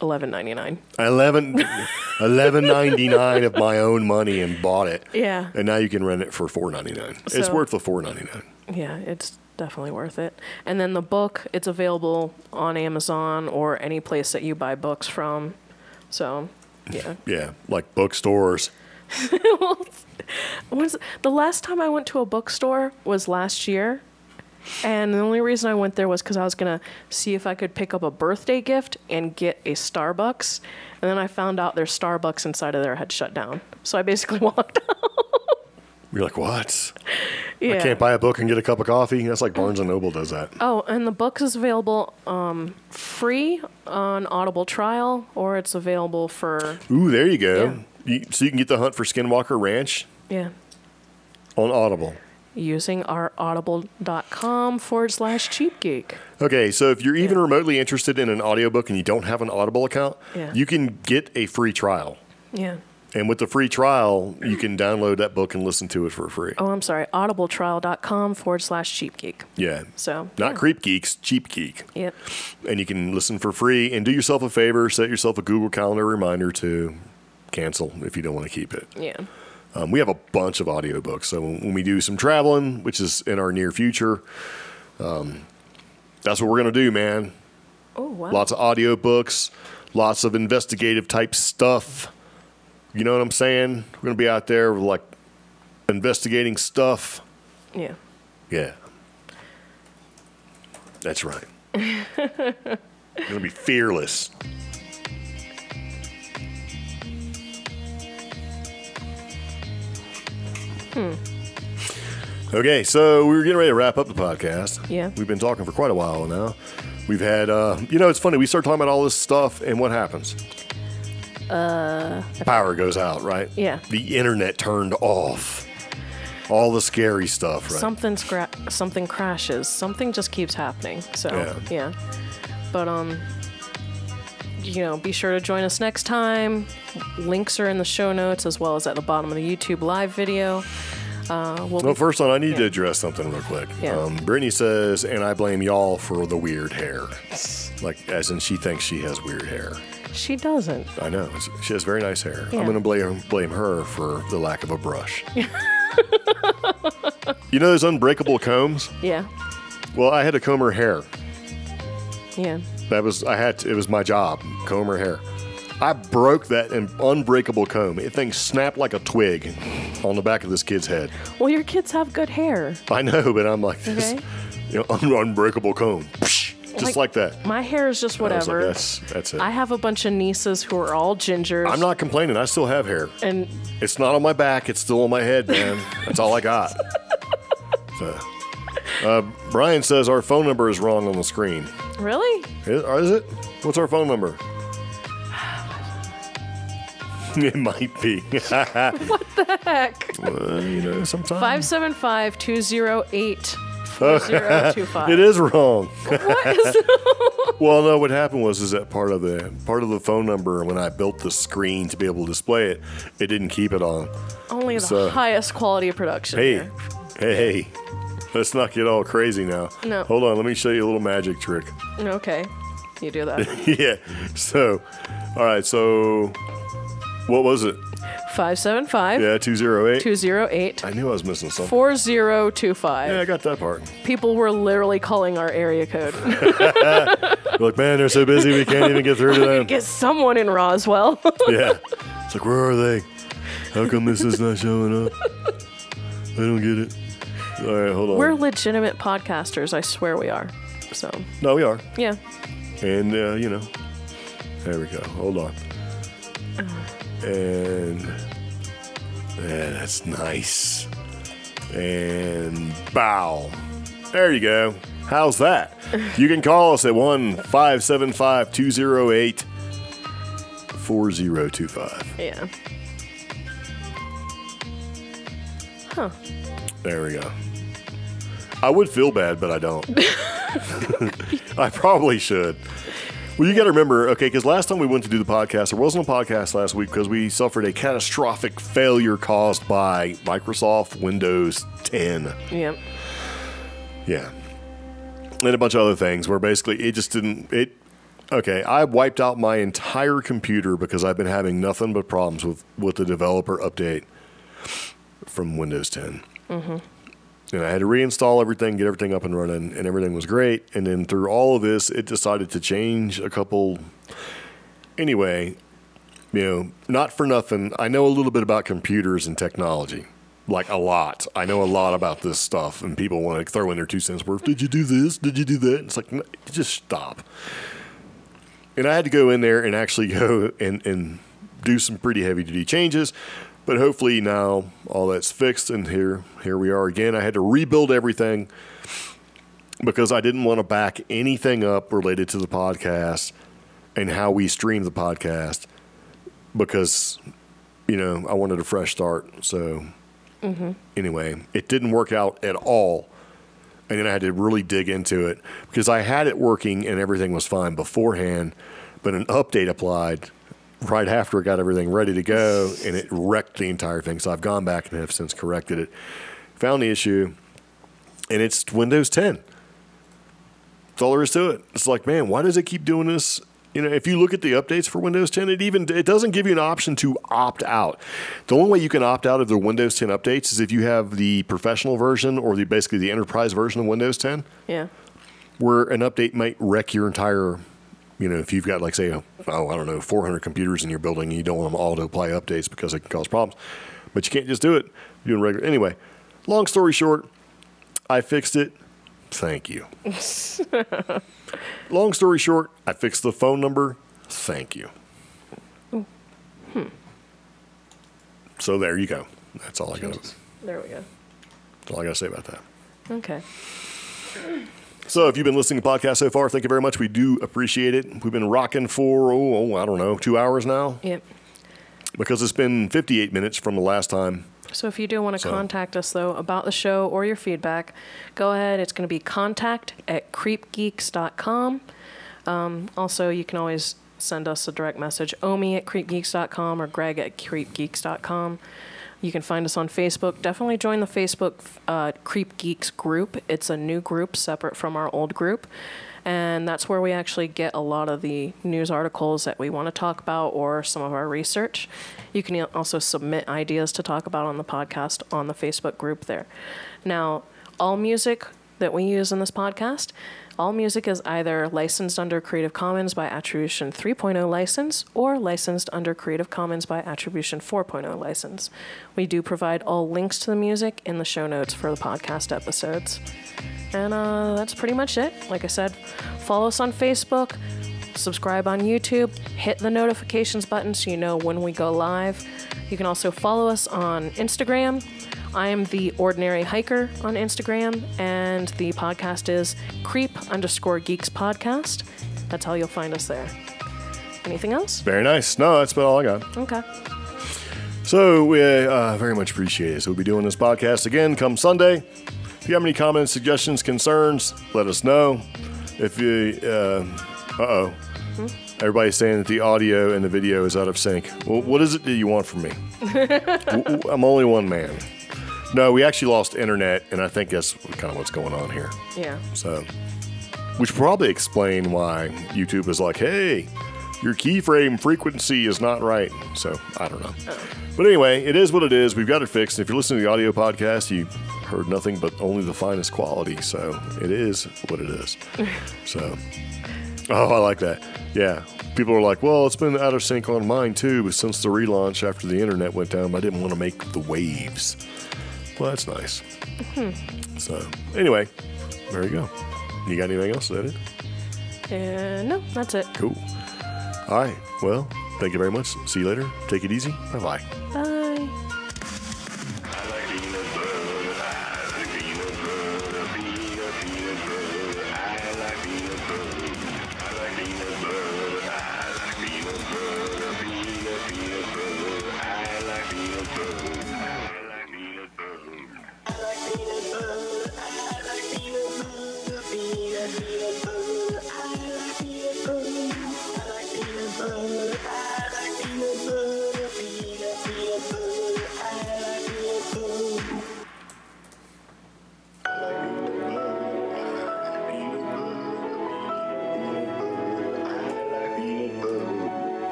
$11.99. $11.99 of my own money and bought it. Yeah. And now you can rent it for $4.99. So, it's worth the $4.99. Yeah, it's definitely worth it. And then the book, it's available on Amazon or any place that you buy books from. So, yeah. Yeah, like bookstores. The last time I went to a bookstore was last year, and the only reason I went there was because I was going to see if I could pick up a birthday gift and get a Starbucks, and then I found out their Starbucks inside of there had shut down, so I basically walked out. You're like, what? Yeah. I can't buy a book and get a cup of coffee? That's like Barnes & Noble does that. Oh, and the book is available free on Audible trial, or it's available for... Ooh, there you go. Yeah. So you can get The Hunt for Skinwalker Ranch? Yeah. On Audible. Using our audible.com/cheapgeek. Okay, so if you're even remotely interested in an audiobook and you don't have an Audible account, you can get a free trial. Yeah. And with the free trial, you can download that book and listen to it for free. Oh, I'm sorry. audibletrial.com/cheapgeek. Yeah. So not CreepGeeks, CheapGeek. Yep. And you can listen for free and do yourself a favor, set yourself a Google Calendar reminder to cancel if you don't want to keep it. Yeah. We have a bunch of audiobooks. So when we do some traveling, which is in our near future, that's what we're going to do, man. Oh, wow. Lots of audiobooks, lots of investigative type stuff. You know what I'm saying? We're going to be out there like investigating stuff. Yeah. Yeah. That's right. We're going to be fearless. Okay, so we were getting ready to wrap up the podcast. Yeah. We've been talking for quite a while now. We've had, it's funny. We start talking about all this stuff, and what happens? Power goes out, right? Yeah. The internet turned off. All the scary stuff, right? Something crashes. Something just keeps happening. So, yeah. But, be sure to join us next time. Links are in the show notes as well as at the bottom of the YouTube live video. First on, I need to address something real quick. Yeah. Brittany says, and I blame y'all for the weird hair. Like, as in she thinks she has weird hair. She doesn't. I know. She has very nice hair. Yeah. I'm going to blame her for the lack of a brush. You know those unbreakable combs? Yeah. Well, I had to comb her hair. Yeah. It was my job, comb her hair. I broke that unbreakable comb. It thing snapped like a twig on the back of this kid's head. Well, your kids have good hair. I know, but I'm like this, unbreakable comb. Just like that. My hair is just whatever. That's it. I have a bunch of nieces who are all gingers. I'm not complaining. I still have hair. And it's not on my back. It's still on my head, man. That's all I got. So, Brian says our phone number is wrong on the screen. Really? Is it? What's our phone number? It might be. What the heck? Well, sometimes. 575-208-4025. It is wrong. What is Well, no, what happened was that part of the phone number, when I built the screen to be able to display it, it didn't keep it on. Only the highest quality of production here. Hey. Let's not get all crazy now. No. Hold on, let me show you a little magic trick. Okay. You do that. Yeah. So, all right, so what was it? 575. Yeah, 208. 208. I knew I was missing something. 4025. Yeah, I got that part. People were literally calling our area code. Like, man, they're so busy we can't even get through to them. Get someone in Roswell. Yeah. It's like, where are they? How come this is not showing up? I don't get it. All right, hold on. We're legitimate podcasters. I swear we are. So. No, we are. Yeah. And, there we go. Hold on. And, yeah, that's nice. And, bow. There you go. How's that? You can call us at 1-575-208-4025. Yeah. Huh. There we go. I would feel bad, but I don't. I probably should. Well, you got to remember, okay, because last time we went to do the podcast, there wasn't a podcast last week because we suffered a catastrophic failure caused by Microsoft Windows 10. Yep. Yeah. And a bunch of other things where basically it just didn't... Okay, I wiped out my entire computer because I've been having nothing but problems with the developer update from Windows 10. Mm-hmm. And I had to reinstall everything, get everything up and running, and everything was great. And then through all of this, it decided to change a couple. Anyway, not for nothing, I know a little bit about computers and technology. Like a lot. I know a lot about this stuff, and people want to throw in their 2 cents worth. Did you do this? Did you do that? It's like, no, just stop. And I had to go in there and actually go and do some pretty heavy-duty changes. But hopefully now all that's fixed, and here we are again. I had to rebuild everything because I didn't want to back anything up related to the podcast and how we stream the podcast because, I wanted a fresh start. So anyway, it didn't work out at all. And then I had to really dig into it because I had it working and everything was fine beforehand, but an update applied right after it got everything ready to go, and it wrecked the entire thing. So I've gone back and have since corrected it, found the issue, and it's Windows 10. That's all there is to it. It's like, man, why does it keep doing this? If you look at the updates for Windows 10, it doesn't give you an option to opt out. The only way you can opt out of the Windows 10 updates is if you have the professional version or basically the enterprise version of Windows 10. Yeah. Where an update might wreck your entire... if you've got, like, say, 400 computers in your building, and you don't want them all to apply updates because it can cause problems. But you can't just do it. You're doing regular. Anyway, long story short, I fixed it. Thank you. Long story short, I fixed the phone number. Thank you. So there you go. That's all I got. There we go. That's all I got to say about that. Okay. So if you've been listening to the podcast so far, thank you very much. We do appreciate it. We've been rocking for, I don't know, 2 hours now? Yep. Because it's been 58 minutes from the last time. So if you do want to contact us, though, about the show or your feedback, go ahead. It's going to be contact@creepgeeks.com. Also, you can always send us a direct message, omi@creepgeeks.com or greg@creepgeeks.com. You can find us on Facebook. Definitely join the Facebook CreepGeeks group. It's a new group separate from our old group. And that's where we actually get a lot of the news articles that we want to talk about or some of our research. You can also submit ideas to talk about on the podcast on the Facebook group there. Now, all music that we use in this podcast, all music is either licensed under Creative Commons by Attribution 3.0 license or licensed under Creative Commons by Attribution 4.0 license. We do provide all links to the music in the show notes for the podcast episodes. And that's pretty much it. Like I said, follow us on Facebook, subscribe on YouTube, hit the notifications button so you know when we go live. You can also follow us on Instagram. I am the Ordinary Hiker on Instagram, and the podcast is creep_geeks podcast. That's how you'll find us there. Anything else? Very nice. No, that's about all I got. Okay. So we very much appreciate it. So we'll be doing this podcast again come Sunday. If you have any comments, suggestions, concerns, let us know. If you, everybody's saying that the audio and the video is out of sync. Well, what is it that you want from me? I'm only one man. No, we actually lost internet, and I think that's kind of what's going on here. Yeah. So, which probably explain why YouTube is like, hey, your keyframe frequency is not right. So, I don't know. Oh. But anyway, it is what it is. We've got it fixed. If you're listening to the audio podcast, you heard nothing but only the finest quality. So, it is what it is. So, oh, I like that. Yeah. People are like, well, it's been out of sync on mine too, but since the relaunch after the internet went down, I didn't want to make the waves. Well, that's nice. Mm-hmm. So, anyway, there you go. You got anything else? Is that it? No, that's it. Cool. All right. Well, thank you very much. See you later. Take it easy. Bye-bye. Bye.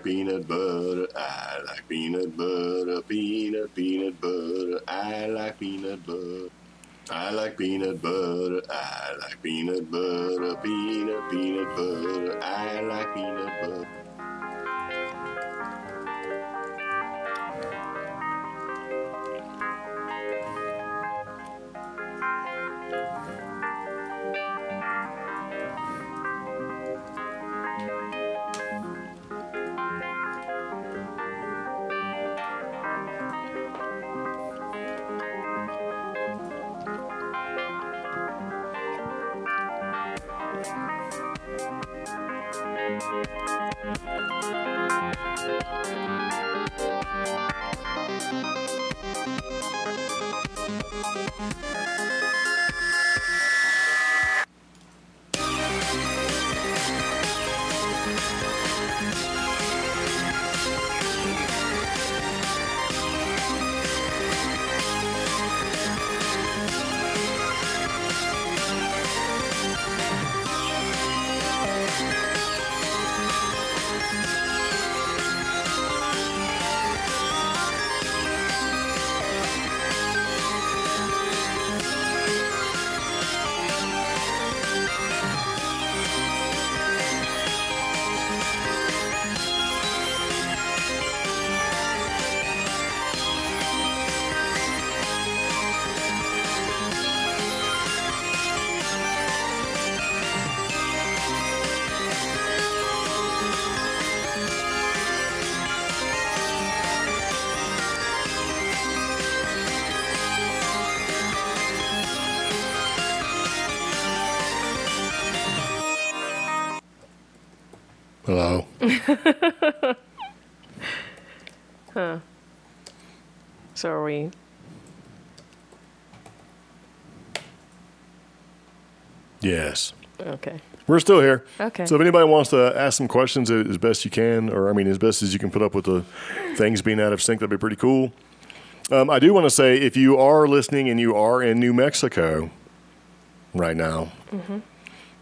Peanut butter, I like peanut butter, peanut butter, I like peanut butter. I like peanut butter, I like peanut butter, peanut butter, I like peanut butter. Hello. Huh. So are we Yes. Okay. We're still here. Okay. So if anybody wants to ask some questions as best you can, or I mean, as best as you can put up with the things being out of sync, that'd be pretty cool. I do want to say, if you are listening and you are in New Mexico right now,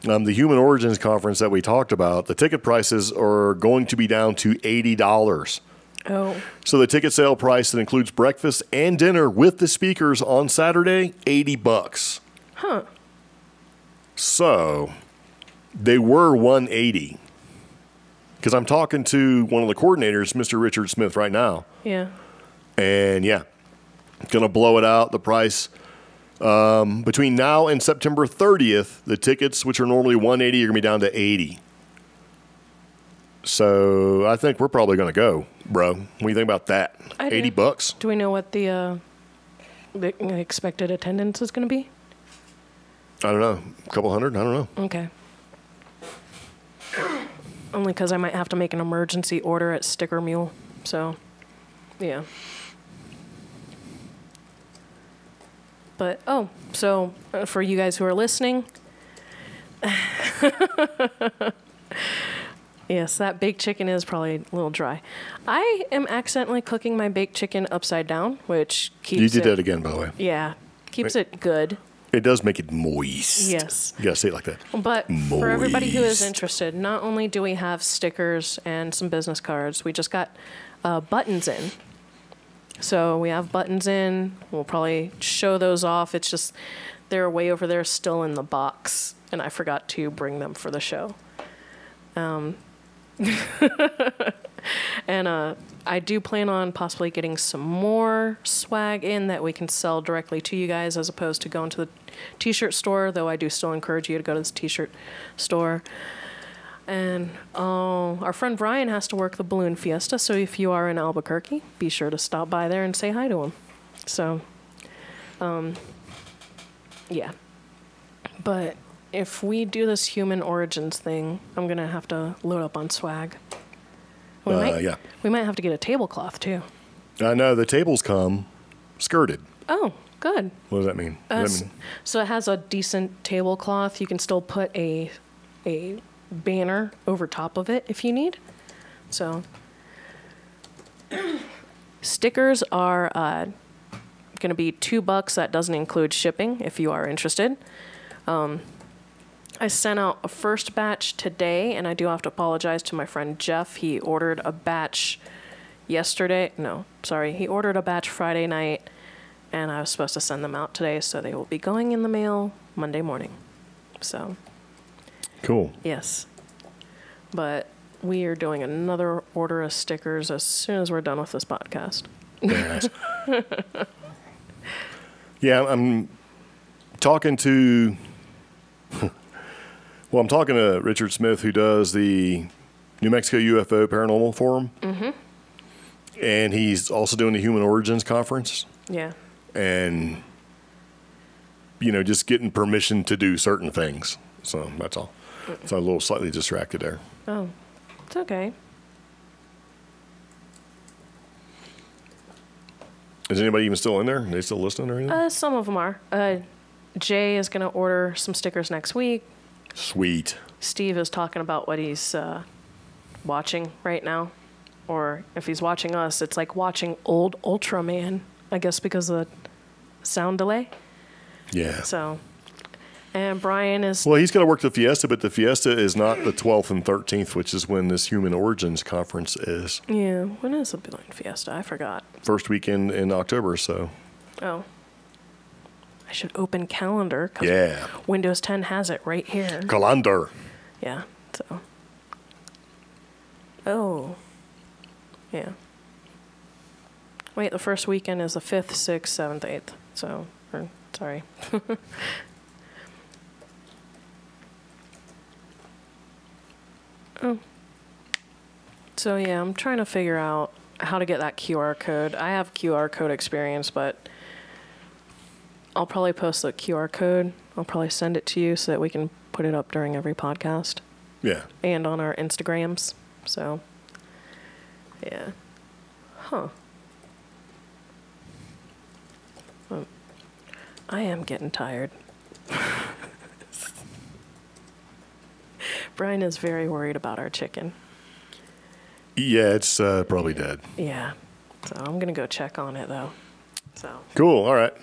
the Human Origins Conference that we talked about, the ticket prices are going to be down to $80. Oh. So the ticket sale price that includes breakfast and dinner with the speakers on Saturday, $80. Huh. So they were $180. Because I'm talking to one of the coordinators, Mr. Richard Smith, right now. Yeah. And yeah, going to blow it out. The price between now and September 30th, the tickets, which are normally $180, are going to be down to $80. So I think we're probably going to go, bro. What do you think about that? $80? Do we know what the expected attendance is going to be? I don't know. A couple hundred? I don't know. Okay. Only because I might have to make an emergency order at Sticker Mule. So, yeah. But, so for you guys who are listening, yes, that baked chicken is probably a little dry. I am accidentally cooking my baked chicken upside down, which keeps You did that again, by the way. Yeah, keeps it good. It does make it moist. Yes. You gotta say it like that. But for everybody who is interested, not only do we have stickers and some business cards, we just got buttons in. So we have buttons in. We'll probably show those off. It's just they're way over there still in the box, and I forgot to bring them for the show. And I do plan on possibly getting some more swag in that we can sell directly to you guys as opposed to going to the t-shirt store, though I do still encourage you to go to this t-shirt store. And our friend Brian has to work the Balloon Fiesta, so if you are in Albuquerque, be sure to stop by there and say hi to him. So, yeah. But if we do this human origins thing, I'm going to have to load up on swag. Yeah. We might have to get a tablecloth, too. I know. The tables come skirted. Oh, good. What does that mean? So it has a decent tablecloth. You can still put a banner over top of it if you need. So stickers are going to be $2. That doesn't include shipping if you are interested. I sent out a first batch today, and I do have to apologize to my friend Jeff. He ordered a batch yesterday. No, sorry. He ordered a batch Friday night, and I was supposed to send them out today, so they will be going in the mail Monday morning. So. Cool. Yes. But we are doing another order of stickers as soon as we're done with this podcast. Very nice. Yeah, I'm talking to... Well, I'm talking to Richard Smith, who does the New Mexico UFO Paranormal Forum. Mm-hmm. And he's also doing the Human Origins Conference. Yeah. And, just getting permission to do certain things. So that's all. So I'm a little slightly distracted there. Oh, it's okay. Is anybody even still in there? Are they still listening or anything? Some of them are. Jay is going to order some stickers next week. Sweet. Steve is talking about what he's watching right now. Or if he's watching us, it's like watching old Ultraman, I guess because of the sound delay. Yeah. So, and Brian is... Well, he's going to work the Fiesta, but the Fiesta is not the 12th and 13th, which is when this Human Origins Conference is. Yeah, when is the Balloon Fiesta? I forgot. First weekend in October, so... Oh. I should open calendar. Yeah. Windows 10 has it right here. Calendar. Yeah, so. Oh. Yeah. Wait, the first weekend is the 5th, 6th, 7th, 8th. So, sorry. Oh. So, yeah, I'm trying to figure out how to get that QR code. I have QR code experience, but I'll probably post the QR code. I'll probably send it to you so that we can put it up during every podcast. Yeah. And on our Instagrams. So, yeah. Huh. I am getting tired. Brian is very worried about our chicken. Yeah, it's probably dead. Yeah. So I'm going to go check on it, though. So. Cool. All right.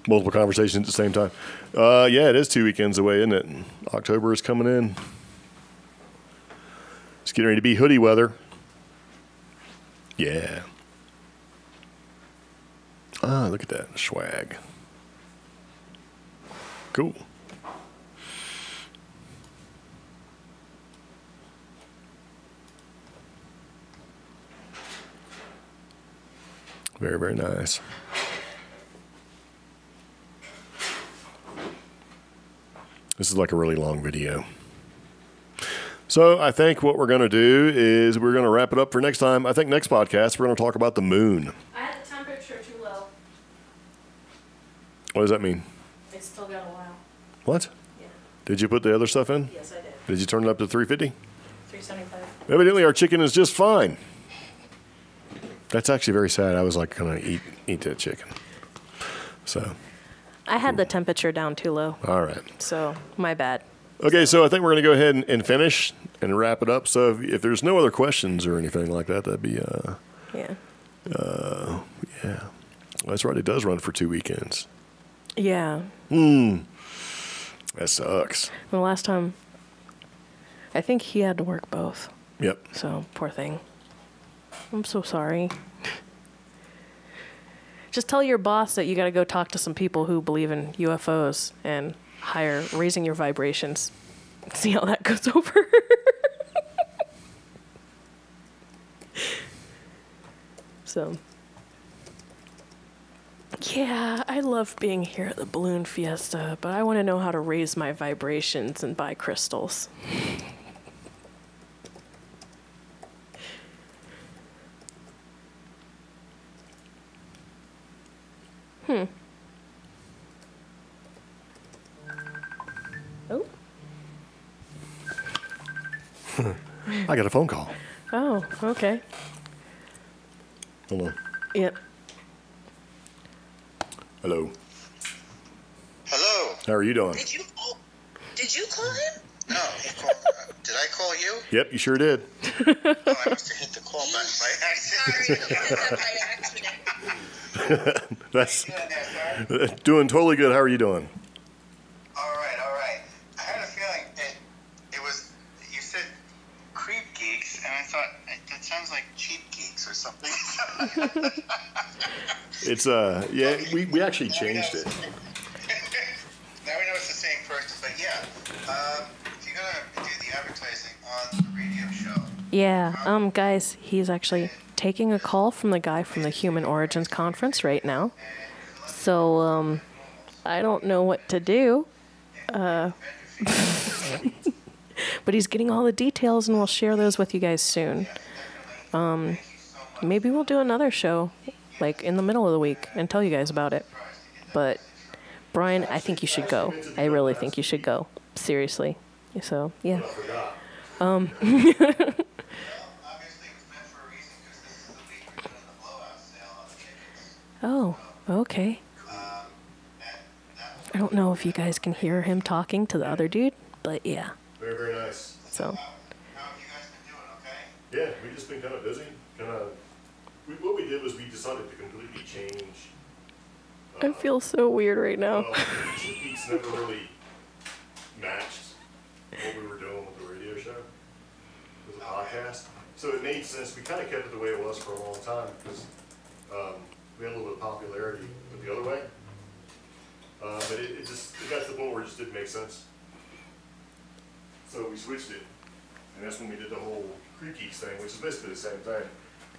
Multiple conversations at the same time. Yeah, it is 2 weekends away, isn't it? October is coming in. It's getting ready to be hoodie weather. Yeah. Ah, look at that swag. Cool. Very, very nice. This is like a really long video. So I think what we're going to do is we're going to wrap it up for next time. I think next podcast we're going to talk about the moon. I had the temperature too low. What does that mean? It still got a while. What? Yeah. Did you put the other stuff in? Yes, I did. Did you turn it up to 350? 375. Evidently our chicken is just fine. That's actually very sad. I was like going to eat that chicken. So. I had the temperature down too low. All right. So, my bad. Okay, so I think we're going to go ahead and finish and wrap it up. So if there's no other questions or anything like that, that'd be, Yeah. yeah. That's right. It does run for 2 weekends. Yeah. That sucks. The last time, I think he had to work both. Yep. So, poor thing. I'm so sorry. Just tell your boss that you got to go talk to some people who believe in UFOs and hire raising your vibrations. See how that goes over. So, yeah, I love being here at the Balloon Fiesta, but I want to know how to raise my vibrations and buy crystals. Oh. I got a phone call. Oh, okay. Hold on. Yep. Hello. Hello. How are you doing? Did you call him? No, he called. Did I call you? Yep, you sure did. Oh, I must have hit the call button by accident. Sorry, you did that by accident. That's How you doing there, sir? doing totally good. How are you doing? All right, all right. I had a feeling it was. You said CreepGeeks, and I thought that sounds like cheap geeks or something. It's yeah, we actually changed it. Now we know it's the same person, but yeah. If you're gonna do the advertising on the radio show. Yeah, guys, he's actually taking a call from the guy from the Human Origins Conference right now. So, I don't know what to do. But he's getting all the details, and we'll share those with you guys soon. Maybe we'll do another show, like, in the middle of the week and tell you guys about it. But, Brian, I think you should go. I really think you should go. Seriously. So, yeah. Obviously, it was meant for a reason because this is the week we're doing the blowout sale on the tickets. Oh, okay. I don't know if you guys can hear him talking to the other dude, but yeah. Very, very nice. So, How have you guys been doing? Okay. Yeah, we've just been kind of busy. What we did was we decided to completely change. I feel so weird right now. Cheap Geeks never really matched what we were doing with the radio show, with the podcast. So it made sense. We kind of kept it the way it was for a long time because we had a little bit of popularity with the other way. But it got to the point where it just didn't make sense. So we switched it. And that's when we did the whole CreepGeeks thing, which is basically the same thing.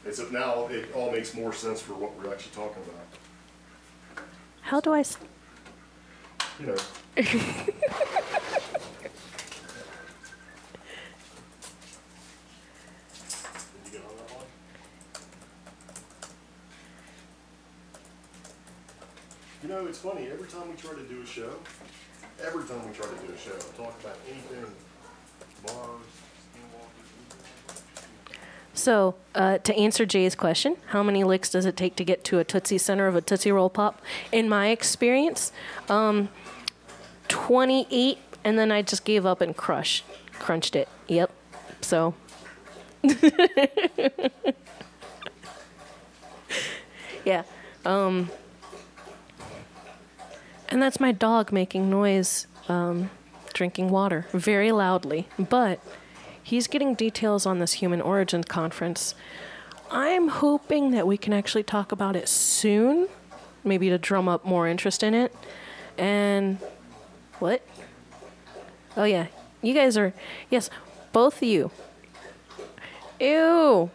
Except now it all makes more sense for what we're actually talking about. How do I... You know. You know, it's funny, every time we try to do a show, talk about anything, bars, So, to answer Jay's question, how many licks does it take to get to a Tootsie center of a Tootsie Roll Pop? In my experience, 28 And then I just gave up and crunched it. Yep. So. Yeah. And that's my dog making noise, drinking water very loudly. But he's getting details on this Human Origins conference. I'm hoping that we can actually talk about it soon, maybe to drum up more interest in it. And what? Oh, yeah. You guys are, yes, both of you. Ew.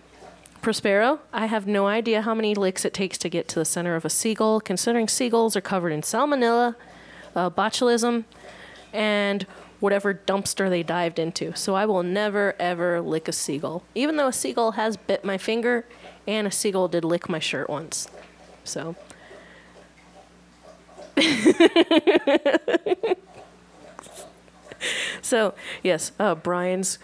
Prospero, I have no idea how many licks it takes to get to the center of a seagull, considering seagulls are covered in salmonella, botulism, and whatever dumpster they dived into. So I will never, ever lick a seagull. Even though a seagull has bit my finger, and a seagull did lick my shirt once. So. So, yes, Brian's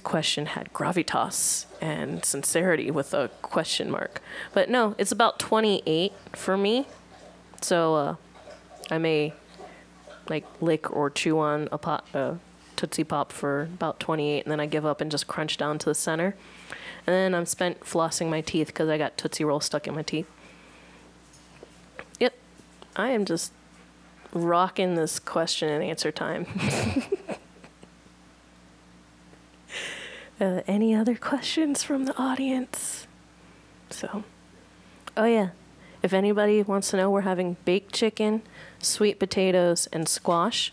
question had gravitas and sincerity with a question mark. But no, it's about 28 for me. So I may like lick or chew on a Tootsie Pop for about 28, and then I give up and just crunch down to the center. And then I'm spent flossing my teeth because I got Tootsie Roll stuck in my teeth. Yep, I am just rocking this question and answer time. Any other questions from the audience? So, oh yeah, if anybody wants to know, we're having baked chicken, sweet potatoes, and squash.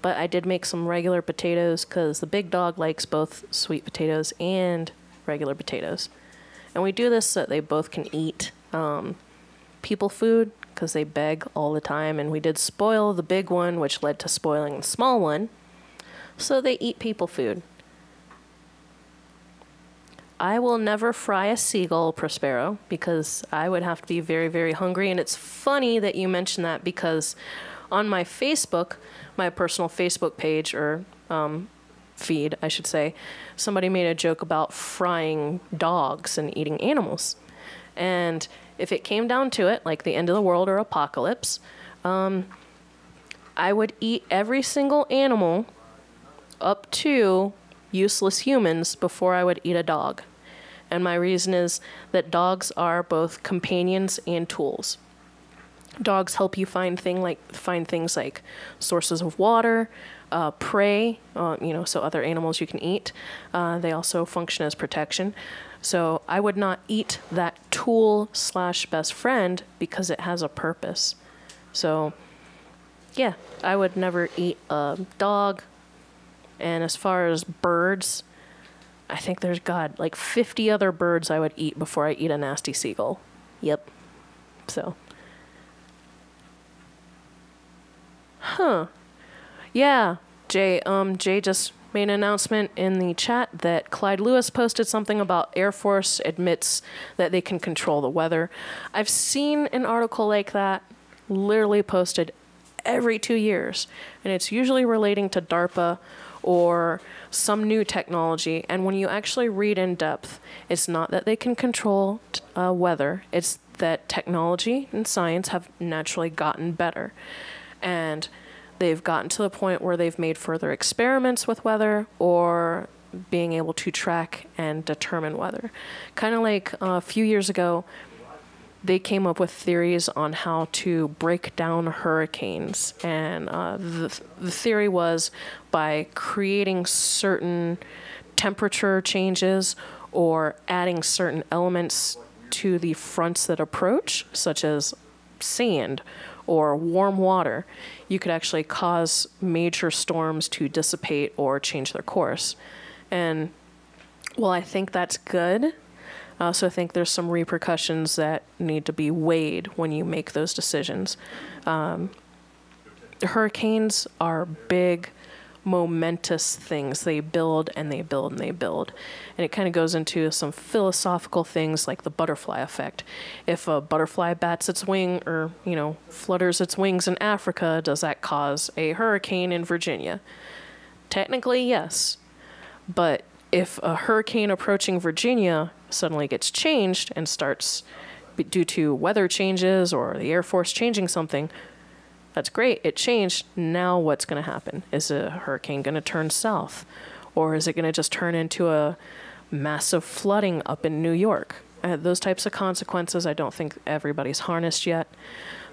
But I did make some regular potatoes because the big dog likes both sweet potatoes and regular potatoes. And we do this so that they both can eat people food because they beg all the time. And we did spoil the big one, which led to spoiling the small one. So they eat people food. I will never fry a seagull, Prospero, because I would have to be very, very hungry. And it's funny that you mentioned that because on my Facebook, my personal Facebook page, or feed, I should say, somebody made a joke about frying dogs and eating animals. And if it came down to it, like the end of the world or apocalypse, I would eat every single animal up to useless humans before I would eat a dog. And my reason is that dogs are both companions and tools. Dogs help you find things like sources of water, prey, so other animals you can eat. They also function as protection. So I would not eat that tool / best friend because it has a purpose. So yeah, I would never eat a dog. And as far as birds, I think there's, like 50 other birds I would eat before I eat a nasty seagull. Yep. So. Huh. Yeah, Jay. Jay just made an announcement in the chat that Clyde Lewis posted something about Air Force admits that they can control the weather. I've seen an article like that literally posted every 2 years, and it's usually relating to DARPA or some new technology. And when you actually read in depth, it's not that they can control weather, it's that technology and science have naturally gotten better. And they've gotten to the point where they've made further experiments with weather or being able to track and determine weather. Kind of like a few years ago, they came up with theories on how to break down hurricanes. And the theory was by creating certain temperature changes or adding certain elements to the fronts that approach, such as sand or warm water, you could actually cause major storms to dissipate or change their course. And while I think that's good, I also think there's some repercussions that need to be weighed when you make those decisions. Hurricanes are big, momentous things. They build and they build and they build. And it kind of goes into some philosophical things like the butterfly effect. If a butterfly bats its wing or, flutters its wings in Africa, does that cause a hurricane in Virginia? Technically, yes. But if a hurricane approaching Virginia suddenly gets changed and starts due to weather changes or the Air Force changing something, That's great. It changed. Now what's going to happen? Is a hurricane going to turn south? Or is it going to just turn into a massive flooding up in New York? Those types of consequences, I don't think everybody's harnessed yet.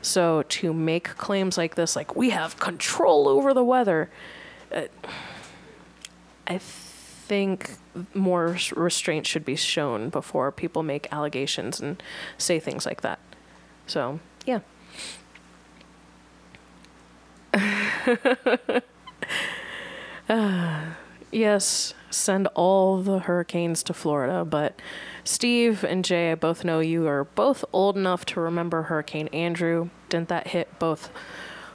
So to make claims like this, like we have control over the weather, I think more restraint should be shown before people make allegations and say things like that. So, yeah. Yes, send all the hurricanes to Florida, but Steve and Jay, I both know you are both old enough to remember Hurricane Andrew. Didn't that hit both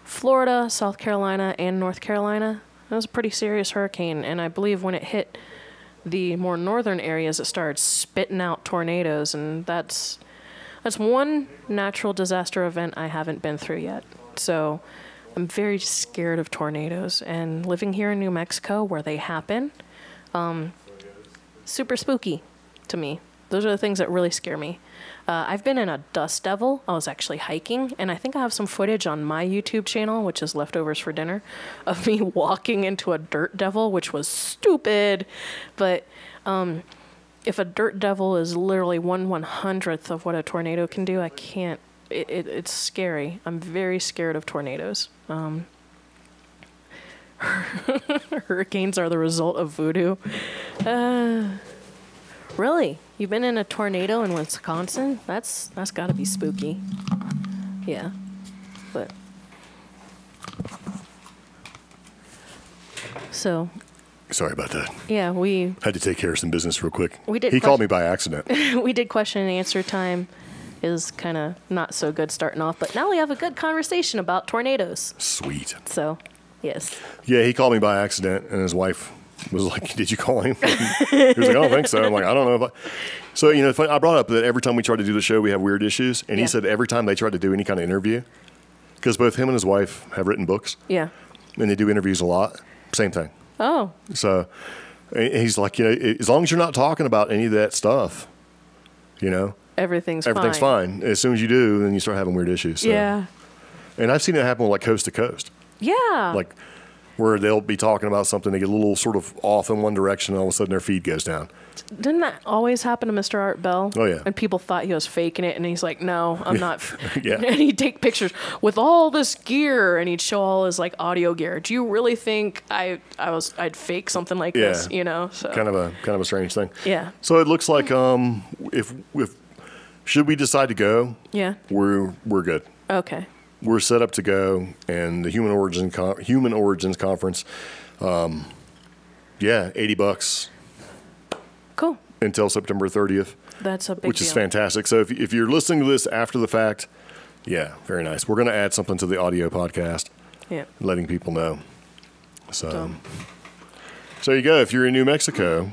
Florida, South Carolina, and North Carolina? That was a pretty serious hurricane, and I believe when it hit the more northern areas, it started spitting out tornadoes, and that's one natural disaster event I haven't been through yet. So I'm very scared of tornadoes, and living here in New Mexico where they happen, super spooky to me. Those are the things that really scare me. I've been in a dust devil. I was actually hiking, and I think I have some footage on my YouTube channel, which is Leftovers for Dinner, of me walking into a dirt devil, which was stupid. But if a dirt devil is literally 1/100th of what a tornado can do, I can't. It's scary. I'm very scared of tornadoes. Hurricanes are the result of voodoo. Really? You've been in a tornado in Wisconsin? That's got to be spooky. Yeah. But so Sorry about that. yeah, we Had to take care of some business real quick. We did He called me by accident. we did question and answer time. It was kind of not so good starting off, but now we have a good conversation about tornadoes. Sweet. So, yes. Yeah, he called me by accident, and his wife was like, "Did you call him?" He was like, "I don't think so." I'm like, "I don't know if I." So, you know, I brought up that every time we try to do the show, we have weird issues, and Yeah. he said every time they try to do any kind of interview, because both him and his wife have written books, Yeah. and they do interviews a lot. Same thing. Oh, So, and he's like, you know, as long as you're not talking about any of that stuff, you know, everything's fine. As soon as you do, then you start having weird issues. So. Yeah. And I've seen it happen like coast to coast, Yeah. like where they'll be talking about something, they get a little sort of off in one direction, and all of a sudden their feed goes down. Didn't that always happen to Mr. Art Bell? Oh, yeah. And people thought he was faking it, and he's like, "No, I'm not." Yeah. And he'd take pictures with all this gear, and he'd show all his like audio gear. Do you really think I'd fake something like Yeah. this? You know, so Kind of a strange thing. yeah, So it looks like if should we decide to go, yeah. we're good. Okay, We're set up to go, and the Human Origins Conference, $80 cool. until September 30th, That's a big which deal. is fantastic. So if you're listening to this after the fact, yeah, very nice. We're going to add something to the audio podcast, Yeah. letting people know. So there you go. If you're in New Mexico,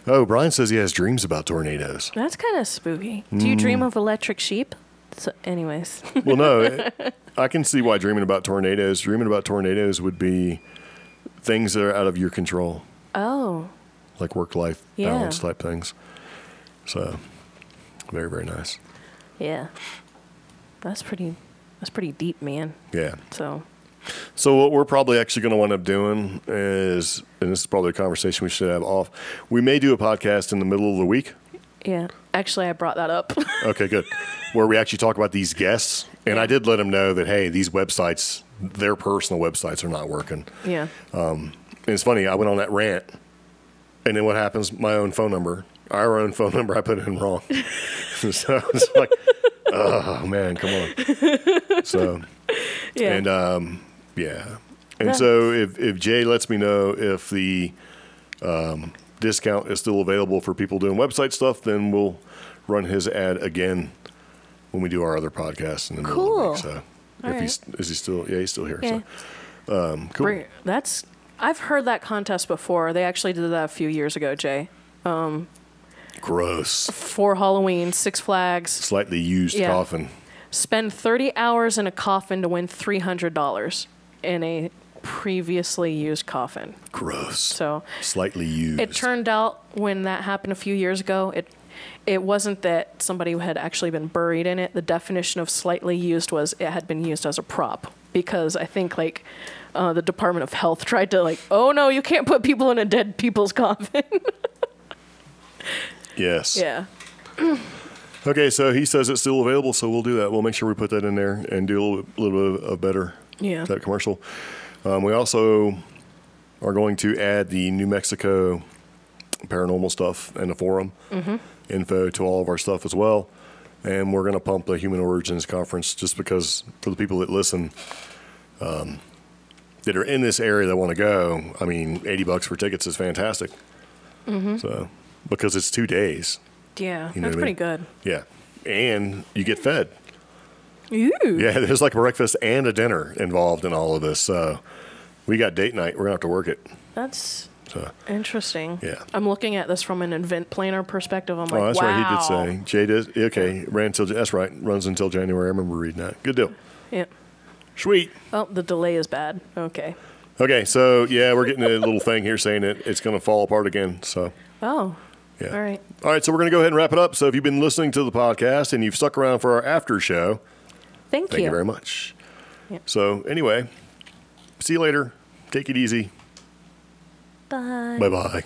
oh, Brian says he has dreams about tornadoes. That's kind of spooky. Do you dream of electric sheep? So, anyways. Well, no, I can see why dreaming about tornadoes would be things that are out of your control, Oh, like work-life Yeah. balance type things. So, very, very nice. yeah. That's pretty deep, man. Yeah. So, What we're probably actually going to wind up doing is, and this is probably a conversation we should have off, we may do a podcast in the middle of the week. yeah. Actually, I brought that up. Okay, good. Where we actually talk about these guests. And I did let them know that, hey, these websites, their personal websites are not working. Yeah. And it's funny, I went on that rant, and then what happens? Our own phone number, I put in wrong. So it's like, oh, man, come on. So, Yeah. and, yeah. And so if Jay lets me know if the discount is still available for people doing website stuff, then we'll run his ad again when we do our other podcast in the middle of the Cool. week. So All if right. is he still? Yeah, he's still here. Yeah. So cool. I've heard that contest before. They actually did that a few years ago, Jay. Gross. For Halloween, Six Flags. Slightly used Yeah. coffin. Spend 30 hours in a coffin to win $300 in a previously used coffin. Gross. So Slightly used. it turned out when that happened a few years ago, it wasn't that somebody had actually been buried in it. The definition of slightly used was it had been used as a prop, because I think like the Department of Health tried to like, oh no, you can't put people in a dead people's coffin. Yes. Yeah. Okay, so he says it's still available, so we'll do that. We'll make sure we put that in there and do a little bit of better that commercial. We also are going to add the New Mexico paranormal stuff and the forum info to all of our stuff as well. And we're going to pump the Human Origins Conference just because for the people that listen that are in this area that want to go, I mean, $80 for tickets is fantastic. So, because it's 2 days. Yeah, You know that's what I mean? pretty good. Yeah. And you get fed. Ooh. Yeah, there's like a breakfast and a dinner involved in all of this. So we got date night. We're going to have to work it. That's So, interesting. Yeah. I'm looking at this from an event planner perspective. I'm like, oh, that's wow. right. He did say. Jay did. Okay. That's right. Runs until January. I remember reading that. Good deal. Yeah. Sweet. Oh, the delay is bad. Okay. Okay. So, yeah, we're getting a little thing here saying it's going to fall apart again. So, Oh. yeah. All right. All right. So, we're going to go ahead and wrap it up. So, if you've been listening to the podcast and you've stuck around for our after show, Thank you very much. Yeah. So, anyway, see you later. Take it easy. Bye. Bye-bye.